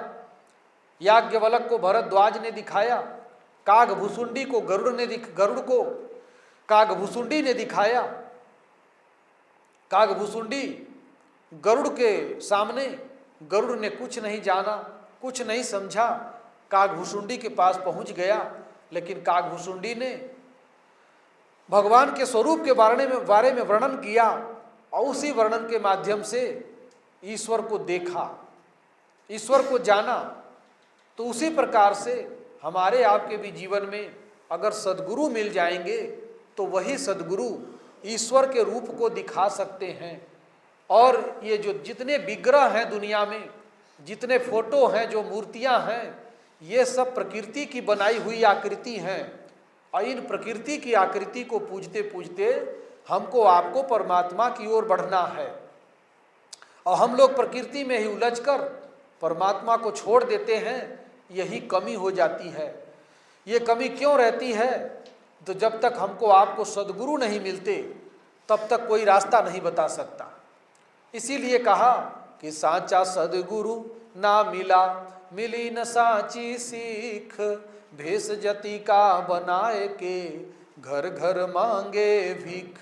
याज्ञवल्क्य को भरद्वाज ने दिखाया, कागभुसुंडी को गरुड़ को कागभुसुंडी ने दिखाया। कागभुसुंडी गरुड़ के सामने, गरुड़ ने कुछ नहीं जाना, कुछ नहीं समझा, कागभुसुंडी के पास पहुंच गया, लेकिन कागभुसुंडी ने भगवान के स्वरूप के बारे में वर्णन किया, और उसी वर्णन के माध्यम से ईश्वर को देखा, ईश्वर को जाना। तो उसी प्रकार से हमारे आपके भी जीवन में अगर सद्गुरु मिल जाएंगे तो वही सद्गुरु ईश्वर के रूप को दिखा सकते हैं। और ये जो जितने विग्रह हैं दुनिया में, जितने फोटो हैं, जो मूर्तियां हैं, ये सब प्रकृति की बनाई हुई आकृति हैं। और इन प्रकृति की आकृति को पूजते पूजते हमको आपको परमात्मा की ओर बढ़ना है, और हम लोग प्रकृति में ही उलझकर परमात्मा को छोड़ देते हैं। यही कमी हो जाती है। ये कमी क्यों रहती है? तो जब तक हमको आपको सद्गुरु नहीं मिलते तब तक कोई रास्ता नहीं बता सकता। इसीलिए कहा कि साचा सद्गुरु ना मिला, मिली न साची सीख, भेष जति का बनाए के घर घर मांगे भीख।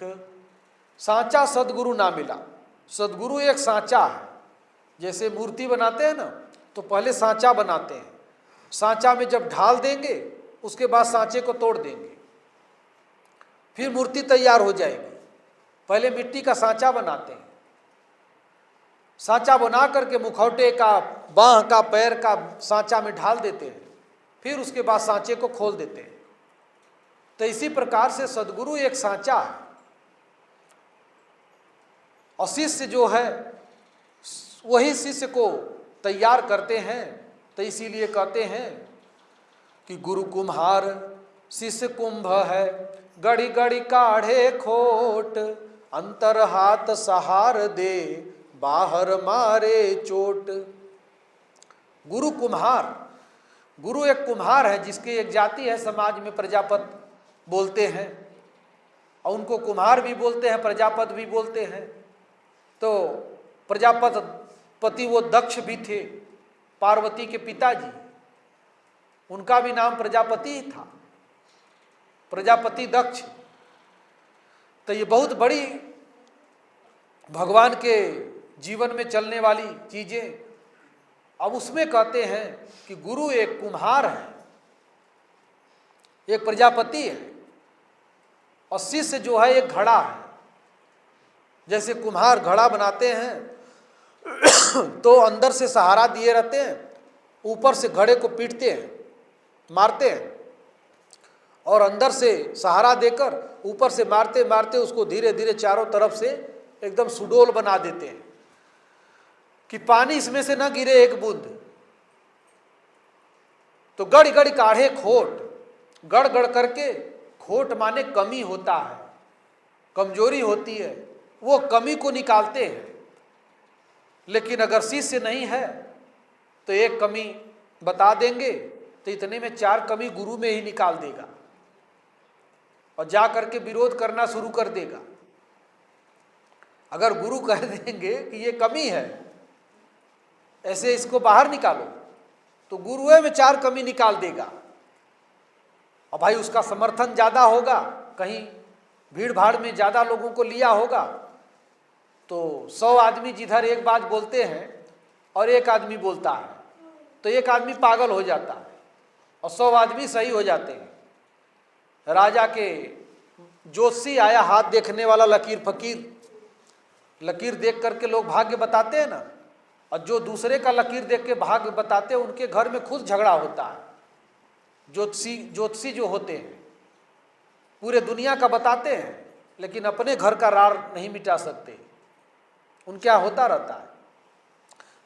साचा सद्गुरु ना मिला। सद्गुरु एक साचा है। जैसे मूर्ति बनाते हैं ना, तो पहले साचा बनाते हैं, साचा में जब ढाल देंगे उसके बाद सांचे को तोड़ देंगे, फिर मूर्ति तैयार हो जाएगी। पहले मिट्टी का सांचा बनाते हैं, सांचा बना करके मुखौटे का, बांह का, पैर का सांचा में ढाल देते हैं, फिर उसके बाद सांचे को खोल देते हैं। तो इसी प्रकार से सद्गुरु एक सांचा है, और शिष्य जो है वही शिष्य को तैयार करते हैं। तो इसीलिए कहते हैं कि गुरु कुम्हार शिष्य कुंभ है, गड़ी गड़ी काढ़े खोट, अंतर हाथ सहार दे, बाहर मारे चोट। गुरु कुम्हार, गुरु एक कुम्हार है, जिसकी एक जाति है समाज में, प्रजापत बोलते हैं, और उनको कुम्हार भी बोलते हैं, प्रजापत भी बोलते हैं। तो प्रजापति वो दक्ष भी थे, पार्वती के पिताजी, उनका भी नाम प्रजापति ही था, प्रजापति दक्ष। तो ये बहुत बड़ी भगवान के जीवन में चलने वाली चीजें। अब उसमें कहते हैं कि गुरु एक कुम्हार है, एक प्रजापति है, और शिष्य जो है एक घड़ा है। जैसे कुम्हार घड़ा बनाते हैं तो अंदर से सहारा दिए रहते हैं, ऊपर से घड़े को पीटते हैं, मारते हैं, और अंदर से सहारा देकर ऊपर से मारते मारते उसको धीरे धीरे चारों तरफ से एकदम सुडौल बना देते हैं कि पानी इसमें से न गिरे एक बूंद। तो गड़ गड़ काढ़े खोट, गड़ गड़ करके, खोट माने कमी होता है, कमजोरी होती है, वो कमी को निकालते हैं। लेकिन अगर शिष्य नहीं है तो एक कमी बता देंगे तो इतने में 4 कमी गुरु में ही निकाल देगा और जा करके विरोध करना शुरू कर देगा। अगर गुरु कह देंगे कि ये कमी है, ऐसे इसको बाहर निकालो, तो गुरुए में 4 कमी निकाल देगा। और भाई उसका समर्थन ज़्यादा होगा, कहीं भीड़ भाड़ में ज़्यादा लोगों को लिया होगा, तो 100 आदमी जिधर एक बात बोलते हैं और एक आदमी बोलता है तो एक आदमी पागल हो जाता है और 100 आदमी सही हो जाते हैं। राजा के ज्योतिषी आया, हाथ देखने वाला लकीर फकीर, लकीर देख करके लोग भाग्य बताते हैं ना, और जो दूसरे का लकीर देख के भाग्य बताते हैं उनके घर में खुद झगड़ा होता है। ज्योतिषी जो होते हैं पूरे दुनिया का बताते हैं लेकिन अपने घर का रार नहीं मिटा सकते, उनके यहाँ होता रहता है।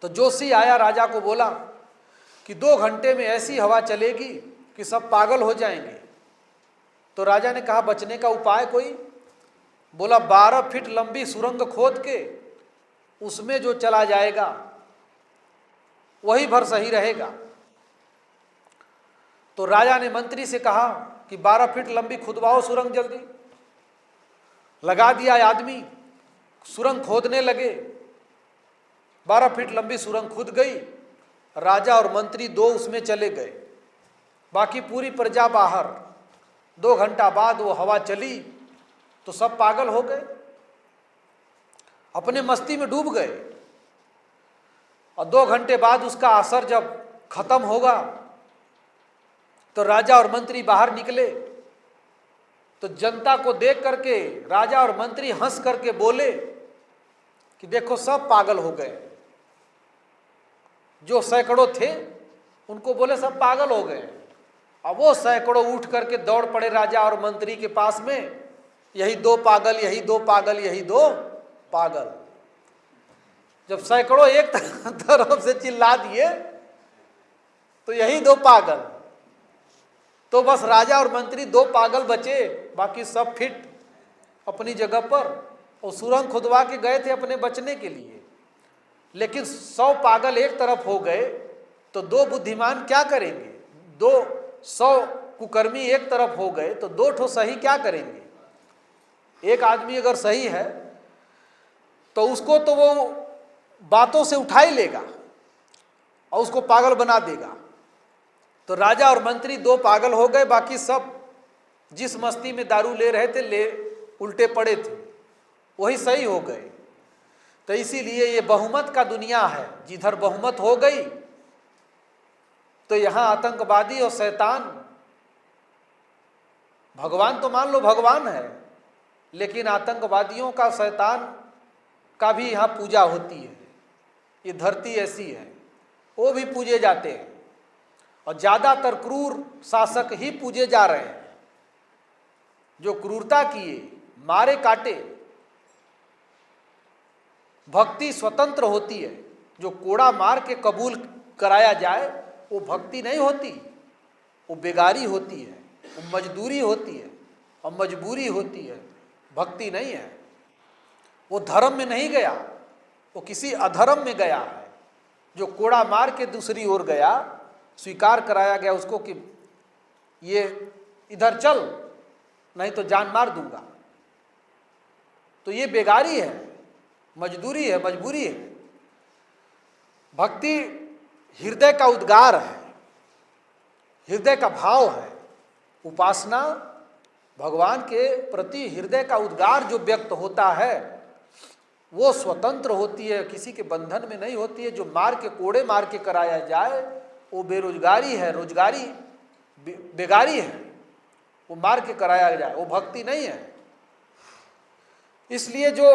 तो ज्योतिषी आया, राजा को बोला कि 2 घंटे में ऐसी हवा चलेगी कि सब पागल हो जाएंगे। तो राजा ने कहा बचने का उपाय कोई? बोला 12 फीट लंबी सुरंग खोद के उसमें जो चला जाएगा वही भर सही रहेगा। तो राजा ने मंत्री से कहा कि 12 फीट लंबी खुदवाओ सुरंग जल्दी। लगा दिया आदमी, सुरंग खोदने लगे, 12 फीट लंबी सुरंग खुद गई। राजा और मंत्री 2 उसमें चले गए, बाकी पूरी प्रजा बाहर। 2 घंटा बाद वो हवा चली तो सब पागल हो गए, अपने मस्ती में डूब गए। और 2 घंटे बाद उसका असर जब खत्म होगा तो राजा और मंत्री बाहर निकले तो जनता को देख करके राजा और मंत्री हंस करके बोले कि देखो सब पागल हो गए। जो सैकड़ों थे उनको बोले सब पागल हो गए। अब वो सैकड़ों उठ करके दौड़ पड़े राजा और मंत्री के पास में, यही 2 पागल, यही 2 पागल, यही 2 पागल। जब सैकड़ों एक तरफ से चिल्ला दिए तो यही 2 पागल, तो बस राजा और मंत्री 2 पागल बचे, बाकी सब फिट अपनी जगह पर। और सुरंग खुदवा के गए थे अपने बचने के लिए, लेकिन 100 पागल एक तरफ हो गए तो 2 बुद्धिमान क्या करेंगे? 100 कुकर्मी एक तरफ हो गए तो 2 ठो सही क्या करेंगे? एक आदमी अगर सही है तो उसको तो वो बातों से उठा ही लेगा और उसको पागल बना देगा। तो राजा और मंत्री 2 पागल हो गए, बाकी सब जिस मस्ती में दारू ले रहे थे ले उल्टे पड़े थे, वही सही हो गए। तो इसीलिए ये बहुमत का दुनिया है, जिधर बहुमत हो गई तो यहाँ आतंकवादी और शैतान, भगवान तो मान लो भगवान है, लेकिन आतंकवादियों का, शैतान का भी यहाँ पूजा होती है। ये धरती ऐसी है, वो भी पूजे जाते हैं और ज़्यादातर क्रूर शासक ही पूजे जा रहे हैं, जो क्रूरता किए, मारे काटे। भक्ति स्वतंत्र होती है, जो कोड़ा मार के कबूल कराया जाए वो भक्ति नहीं होती, वो बेगारी होती है, वो मजदूरी होती है और मजबूरी होती है, भक्ति नहीं है। वो धर्म में नहीं गया, वो किसी अधर्म में गया है। जो कोड़ा मार के दूसरी ओर गया, स्वीकार कराया गया उसको कि ये इधर चल नहीं तो जान मार दूंगा, तो ये बेगारी है, मजदूरी है, मजबूरी है। भक्ति हृदय का उद्गार है, हृदय का भाव है। उपासना भगवान के प्रति हृदय का उद्गार जो व्यक्त होता है, वो स्वतंत्र होती है, किसी के बंधन में नहीं होती है। जो मार के कोड़े मार के कराया जाए वो बेरोजगारी है, रोजगारी बेगारी है। वो मार के कराया जाए वो भक्ति नहीं है। इसलिए जो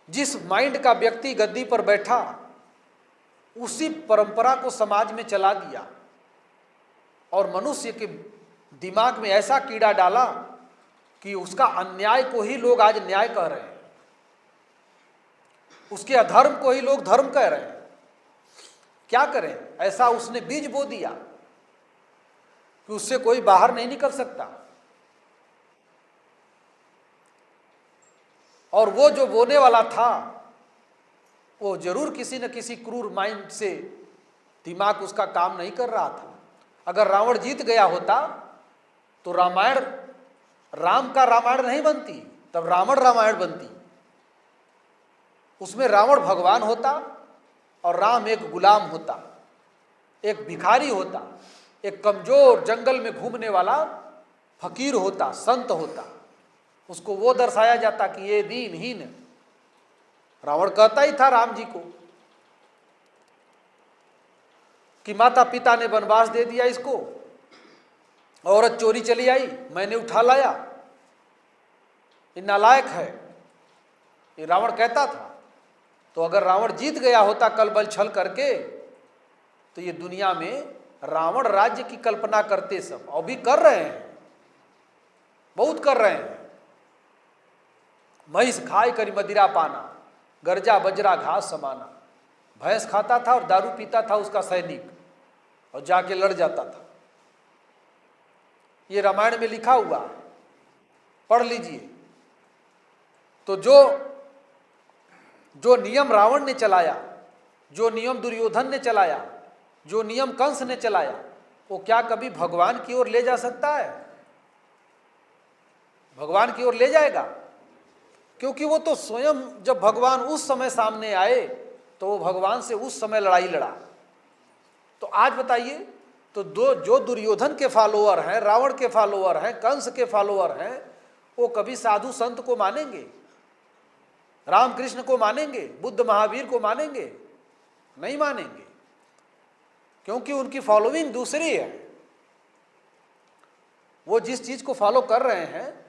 जिस माइंड का व्यक्ति गद्दी पर बैठा उसी परंपरा को समाज में चला दिया और मनुष्य के दिमाग में ऐसा कीड़ा डाला कि उसका अन्याय को ही लोग आज न्याय कह रहे हैं, उसके अधर्म को ही लोग धर्म कह रहे हैं। क्या करें, ऐसा उसने बीज बो दिया कि उससे कोई बाहर नहीं निकल सकता। और वो जो बोने वाला था वो जरूर किसी न किसी क्रूर माइंड से दिमाग उसका काम नहीं कर रहा था। अगर रावण जीत गया होता तो रामायण राम का रामायण नहीं बनती, तब रावण रामायण बनती। उसमें रावण भगवान होता और राम एक गुलाम होता, एक भिखारी होता, एक कमजोर जंगल में घूमने वाला फकीर होता, संत होता। उसको वो दर्शाया जाता कि ये दीनहीन। रावण कहता ही था राम जी को कि माता पिता ने वनवास दे दिया इसको, औरत चोरी चली आई मैंने उठा लाया, ये नालायक है, ये रावण कहता था। तो अगर रावण जीत गया होता कल बल छल करके तो ये दुनिया में रावण राज्य की कल्पना करते सब, और भी कर रहे हैं, बहुत कर रहे हैं। महिष खाए करी मदिरा पाना, गर्जा बजरा घास समाना। भैंस खाता था और दारू पीता था उसका सैनिक और जाके लड़ जाता था। ये रामायण में लिखा हुआ, पढ़ लीजिए। तो जो नियम रावण ने चलाया, जो नियम दुर्योधन ने चलाया, जो नियम कंस ने चलाया, वो क्या कभी भगवान की ओर ले जा सकता है? भगवान की ओर ले जाएगा? क्योंकि वो तो स्वयं जब भगवान उस समय सामने आए तो वो भगवान से उस समय लड़ाई लड़ा। तो आज बताइए, तो जो दुर्योधन के फॉलोअर हैं, रावण के फॉलोअर हैं, कंस के फॉलोअर हैं, वो कभी साधु संत को मानेंगे, रामकृष्ण को मानेंगे, बुद्ध महावीर को मानेंगे? नहीं मानेंगे, क्योंकि उनकी फॉलोइंग दूसरी है। वो जिस चीज को फॉलो कर रहे हैं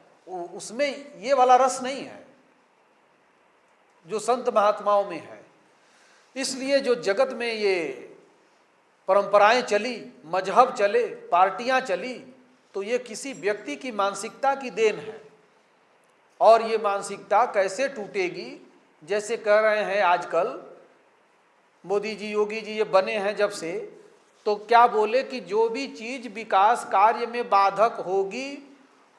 उसमें ये वाला रस नहीं है जो संत महात्माओं में है। इसलिए जो जगत में ये परंपराएं चली, मजहब चले, पार्टियां चली, तो ये किसी व्यक्ति की मानसिकता की देन है। और ये मानसिकता कैसे टूटेगी? जैसे कह रहे हैं आजकल मोदी जी, योगी जी ये बने हैं जब से, तो क्या बोले कि जो भी चीज विकास कार्य में बाधक होगी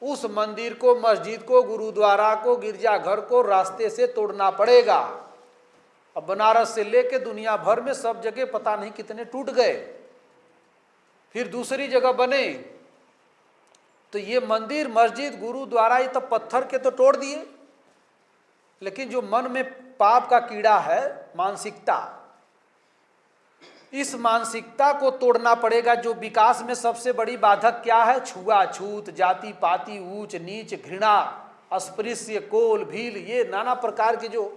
उस मंदिर को, मस्जिद को, गुरुद्वारा को, गिरजाघर को रास्ते से तोड़ना पड़ेगा। अब बनारस से लेके दुनिया भर में सब जगह पता नहीं कितने टूट गए, फिर दूसरी जगह बने। तो ये मंदिर, मस्जिद, गुरुद्वारा ये तो पत्थर के तो तोड़ दिए, लेकिन जो मन में पाप का कीड़ा है, मानसिकता, इस मानसिकता को तोड़ना पड़ेगा। जो विकास में सबसे बड़ी बाधक क्या है? छुआछूत, जाति पाति, ऊंच नीच, घृणा, अस्पृश्य, कोल भील, ये नाना प्रकार के जो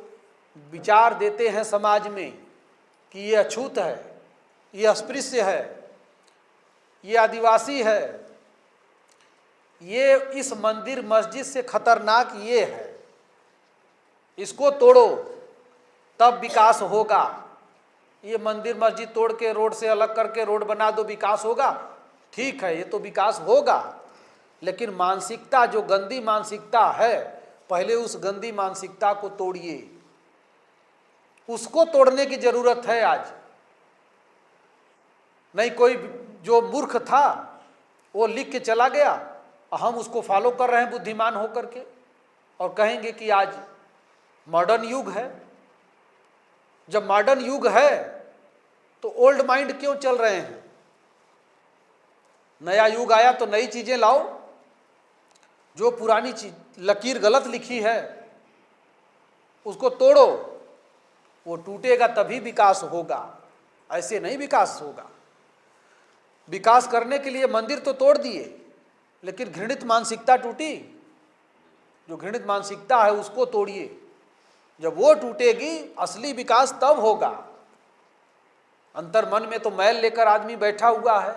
विचार देते हैं समाज में कि ये अछूत है, ये अस्पृश्य है, ये आदिवासी है, ये इस मंदिर मस्जिद से खतरनाक ये है, इसको तोड़ो तब विकास होगा। ये मंदिर मस्जिद तोड़ के रोड से अलग करके रोड बना दो, विकास होगा? ठीक है, ये तो विकास होगा, लेकिन मानसिकता, जो गंदी मानसिकता है, पहले उस गंदी मानसिकता को तोड़िए। उसको तोड़ने की जरूरत है आज। नहीं, कोई जो मूर्ख था वो लिख के चला गया, हम उसको फॉलो कर रहे हैं बुद्धिमान होकर के, और कहेंगे कि आज मॉडर्न युग है। जब मॉडर्न युग है तो ओल्ड माइंड क्यों चल रहे हैं? नया युग आया तो नई चीजें लाओ। जो पुरानी चीज, लकीर गलत लिखी है उसको तोड़ो, वो टूटेगा तभी विकास होगा, ऐसे नहीं विकास होगा। विकास करने के लिए मंदिर तो तोड़ दिए, लेकिन घृणित मानसिकता टूटी, जो घृणित मानसिकता है उसको तोड़िए। जब वो टूटेगी असली विकास तब होगा। अंतर मन में तो मैल लेकर आदमी बैठा हुआ है,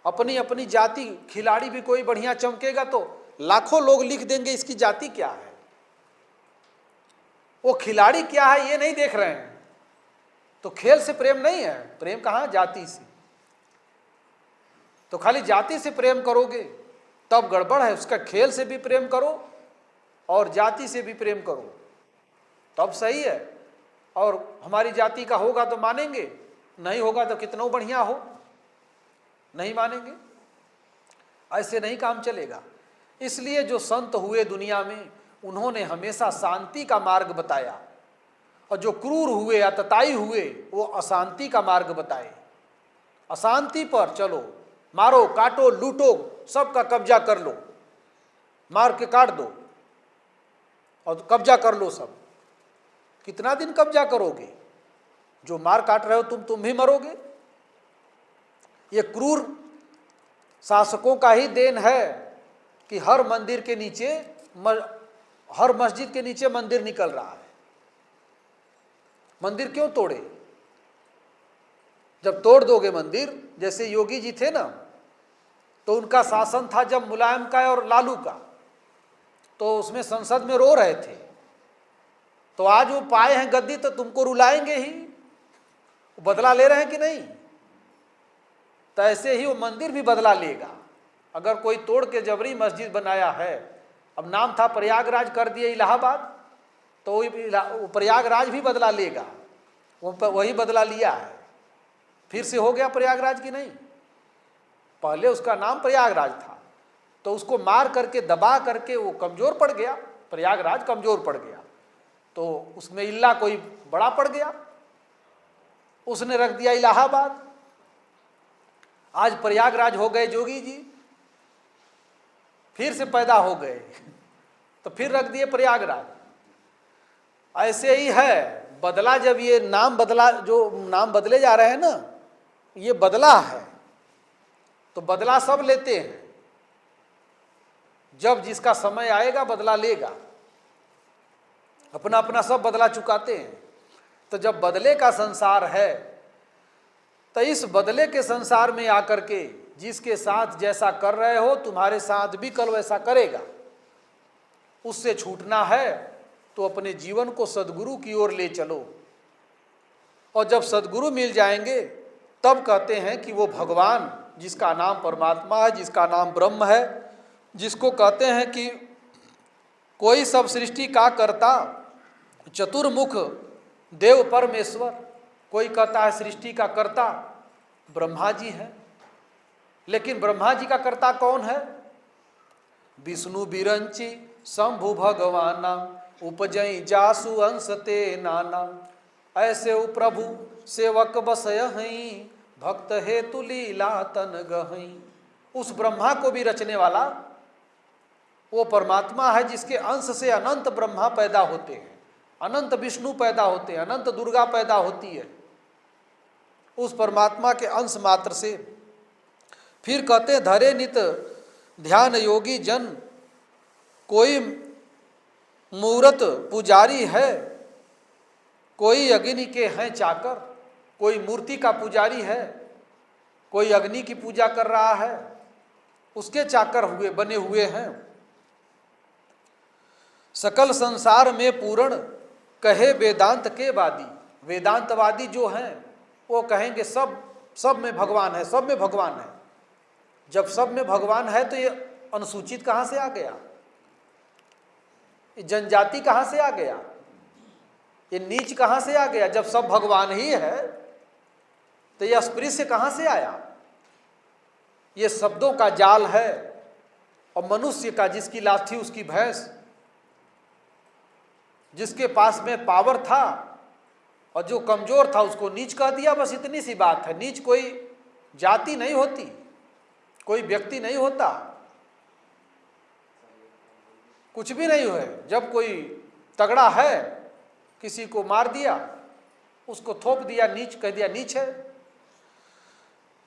अपनी अपनी जाति। खिलाड़ी भी कोई बढ़िया चमकेगा तो लाखों लोग लिख देंगे इसकी जाति क्या है। वो खिलाड़ी क्या है ये नहीं देख रहे हैं। तो खेल से प्रेम नहीं है, प्रेम कहाँ, जाति से। तो खाली जाति से प्रेम करोगे तब गड़बड़ है। उसका खेल से भी प्रेम करो और जाति से भी प्रेम करो तब सही है। और हमारी जाति का होगा तो मानेंगे, नहीं होगा तो कितना बढ़िया हो, नहीं मानेंगे। ऐसे नहीं काम चलेगा। इसलिए जो संत हुए दुनिया में उन्होंने हमेशा शांति का मार्ग बताया, और जो क्रूर हुए, अतताई हुए, वो अशांति का मार्ग बताए। अशांति पर चलो, मारो काटो लूटो, सबका कब्जा कर लो, मार के काट दो और कब्जा कर लो सब। कितना दिन कब्जा करोगे? जो मार काट रहे हो तुम भी मरोगे। ये क्रूर शासकों का ही देन है कि हर मंदिर के नीचे, हर मस्जिद के नीचे मंदिर निकल रहा है। मंदिर क्यों तोड़े? जब तोड़ दोगे मंदिर, जैसे योगी जी थे ना, तो उनका शासन था जब मुलायम का और लालू का, तो उसमें संसद में रो रहे थे। तो आज वो पाए हैं गद्दी तो तुमको रुलाएंगे ही। बदला ले रहे हैं कि नहीं? तो ऐसे ही वो मंदिर भी बदला लेगा। अगर कोई तोड़ के जबरी मस्जिद बनाया है, अब नाम था प्रयागराज कर दिए इलाहाबाद, तो वो प्रयागराज भी बदला लेगा। वो वही बदला लिया है, फिर से हो गया प्रयागराज की नहीं। पहले उसका नाम प्रयागराज था, तो उसको मार करके दबा करके वो कमज़ोर पड़ गया, प्रयागराज कमज़ोर पड़ गया। तो उसमें इल्ला कोई बड़ा पड़ गया, उसने रख दिया इलाहाबाद। आज प्रयागराज हो गए जोगी जी, फिर से पैदा हो गए तो फिर रख दिए प्रयागराज। ऐसे ही है बदला। जब ये नाम बदला, जो नाम बदले जा रहे हैं ना, ये बदला है। तो बदला सब लेते हैं, जब जिसका समय आएगा बदला लेगा। अपना अपना सब बदला चुकाते हैं। तो जब बदले का संसार है, तो इस बदले के संसार में आकर के जिसके साथ जैसा कर रहे हो, तुम्हारे साथ भी कल वैसा करेगा। उससे छूटना है तो अपने जीवन को सद्गुरु की ओर ले चलो। और जब सद्गुरु मिल जाएंगे तब कहते हैं कि वो भगवान, जिसका नाम परमात्मा है, जिसका नाम ब्रह्म है, जिसको कहते हैं कि कोई सब सृष्टि का कर्ता, चतुर्मुख देव परमेश्वर। कोई कहता है सृष्टि का कर्ता ब्रह्मा जी है, लेकिन ब्रह्मा जी का कर्ता कौन है? विष्णु बिरंची शंभु भगवाना, उपजई जासु अंश ते नाना। ऐसे उ प्रभु सेवक बसय हई, भक्त हेतु लीला तन गहई। उस ब्रह्मा को भी रचने वाला वो परमात्मा है, जिसके अंश से अनंत ब्रह्मा पैदा होते हैं, अनंत विष्णु पैदा होते हैं, अनंत दुर्गा पैदा होती है उस परमात्मा के अंश मात्र से। फिर कहते हैं धरे नित ध्यान योगी जन, कोई मूरत पुजारी है, कोई अग्नि के हैं चाकर। कोई मूर्ति का पुजारी है, कोई अग्नि की पूजा कर रहा है, उसके चाकर हुए बने हुए हैं। सकल संसार में पूर्ण कहे वेदांत के वादी। वेदांतवादी जो हैं वो कहेंगे सब में भगवान है, सब में भगवान है। जब सब में भगवान है तो ये अनुसूचित कहाँ से आ गया? ये जनजाति कहाँ से आ गया? ये नीच कहाँ से आ गया? जब सब भगवान ही है तो ये अस्पृश्य कहाँ से आया? ये शब्दों का जाल है। और मनुष्य का जिसकी लाठी उसकी भैंस, जिसके पास में पावर था और जो कमजोर था उसको नीच कह दिया। बस इतनी सी बात है। नीच कोई जाति नहीं होती, कोई व्यक्ति नहीं होता, कुछ भी नहीं है। जब कोई तगड़ा है, किसी को मार दिया, उसको थोप दिया नीच, कह दिया नीच है।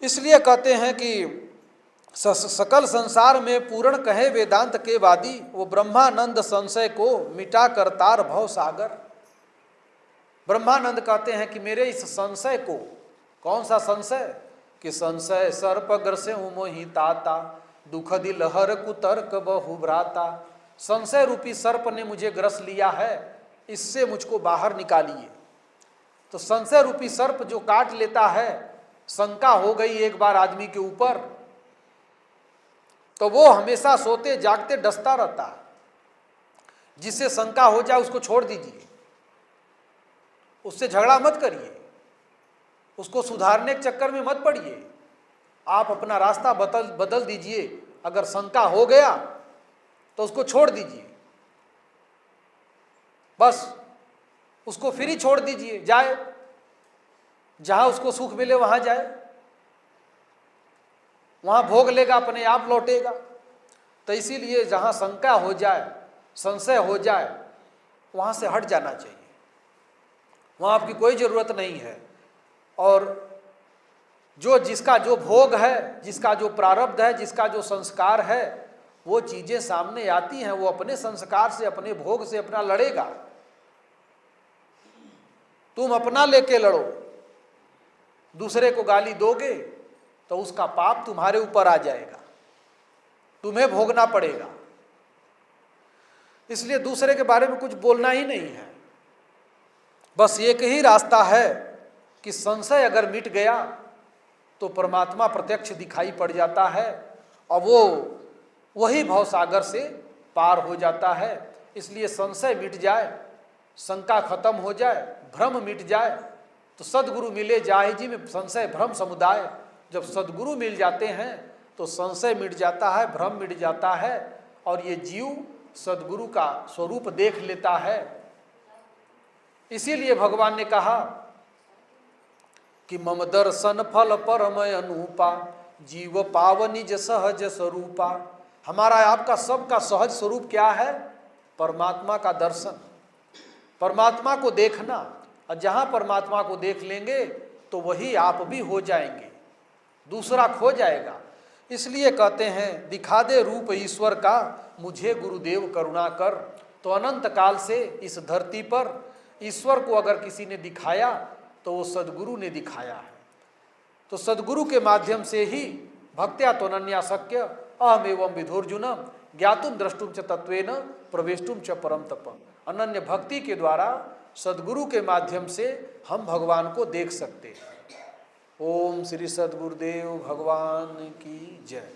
इसलिए कहते हैं कि सकल संसार में पूर्ण कहे वेदांत के वादी, वो ब्रह्मानंद संशय को मिटा कर तार भव सागर। ब्रह्मानंद कहते हैं कि मेरे इस संशय को, कौन सा संशय, कि संशय सर्पग्र से मोहि ताता, दुखदि लहर कुतर्क बहु भ्राता। संशय रूपी सर्प ने मुझे ग्रस लिया है, इससे मुझको बाहर निकालिए। तो संशय रूपी सर्प जो काट लेता है, शंका हो गई एक बार आदमी के ऊपर, तो वो हमेशा सोते जागते डसता रहता है। जिससे शंका हो जाए उसको छोड़ दीजिए, उससे झगड़ा मत करिए, उसको सुधारने के चक्कर में मत पड़िए। आप अपना रास्ता बदल दीजिए। अगर शंका हो गया तो उसको छोड़ दीजिए, बस उसको फ्री छोड़ दीजिए, जाए जहां उसको सुख मिले वहां जाए, वहां भोग लेगा, अपने आप लौटेगा। तो इसीलिए जहां शंका हो जाए, संशय हो जाए, वहां से हट जाना चाहिए, वहां आपकी कोई जरूरत नहीं है। और जिसका जो भोग है, जिसका जो प्रारब्ध है, जिसका जो संस्कार है, वो चीजें सामने आती हैं, वो अपने संस्कार से, अपने भोग से अपना लड़ेगा। तुम अपना लेके लड़ो, दूसरे को गाली दोगे तो उसका पाप तुम्हारे ऊपर आ जाएगा, तुम्हें भोगना पड़ेगा। इसलिए दूसरे के बारे में कुछ बोलना ही नहीं है। बस एक ही रास्ता है कि संशय अगर मिट गया तो परमात्मा प्रत्यक्ष दिखाई पड़ जाता है और वो वही भवसागर से पार हो जाता है। इसलिए संशय मिट जाए, शंका खत्म हो जाए, भ्रम मिट जाए, तो सद्गुरु मिले जाहि जी में संशय भ्रम समुदाय। जब सद्गुरु मिल जाते हैं तो संशय मिट जाता है, भ्रम मिट जाता है और ये जीव सद्गुरु का स्वरूप देख लेता है। इसीलिए भगवान ने कहा कि मम दर्शन फल परमय अनुपा, जीव पाव निज सहज स्वरूपा। हमारा आपका सबका सहज स्वरूप क्या है? परमात्मा का दर्शन, परमात्मा को देखना। और जहाँ परमात्मा को देख लेंगे तो वही आप भी हो जाएंगे, दूसरा खो जाएगा। इसलिए कहते हैं दिखा दे रूप ईश्वर का, मुझे गुरुदेव करुणा कर। तो अनंत काल से इस धरती पर ईश्वर को अगर किसी ने दिखाया तो वो सद्गुरु ने दिखाया है। तो सद्गुरु के माध्यम से ही भक्त्या त्वनन्या शक्य अहम एवं विधुर्जुनम ज्ञातुम द्रष्टुम च तत्वेन प्रवेष्टुम च परम तप। अनन्य भक्ति के द्वारा सद्गुरु के माध्यम से हम भगवान को देख सकते हैं। ओम श्री सद्गुरुदेव भगवान की जय।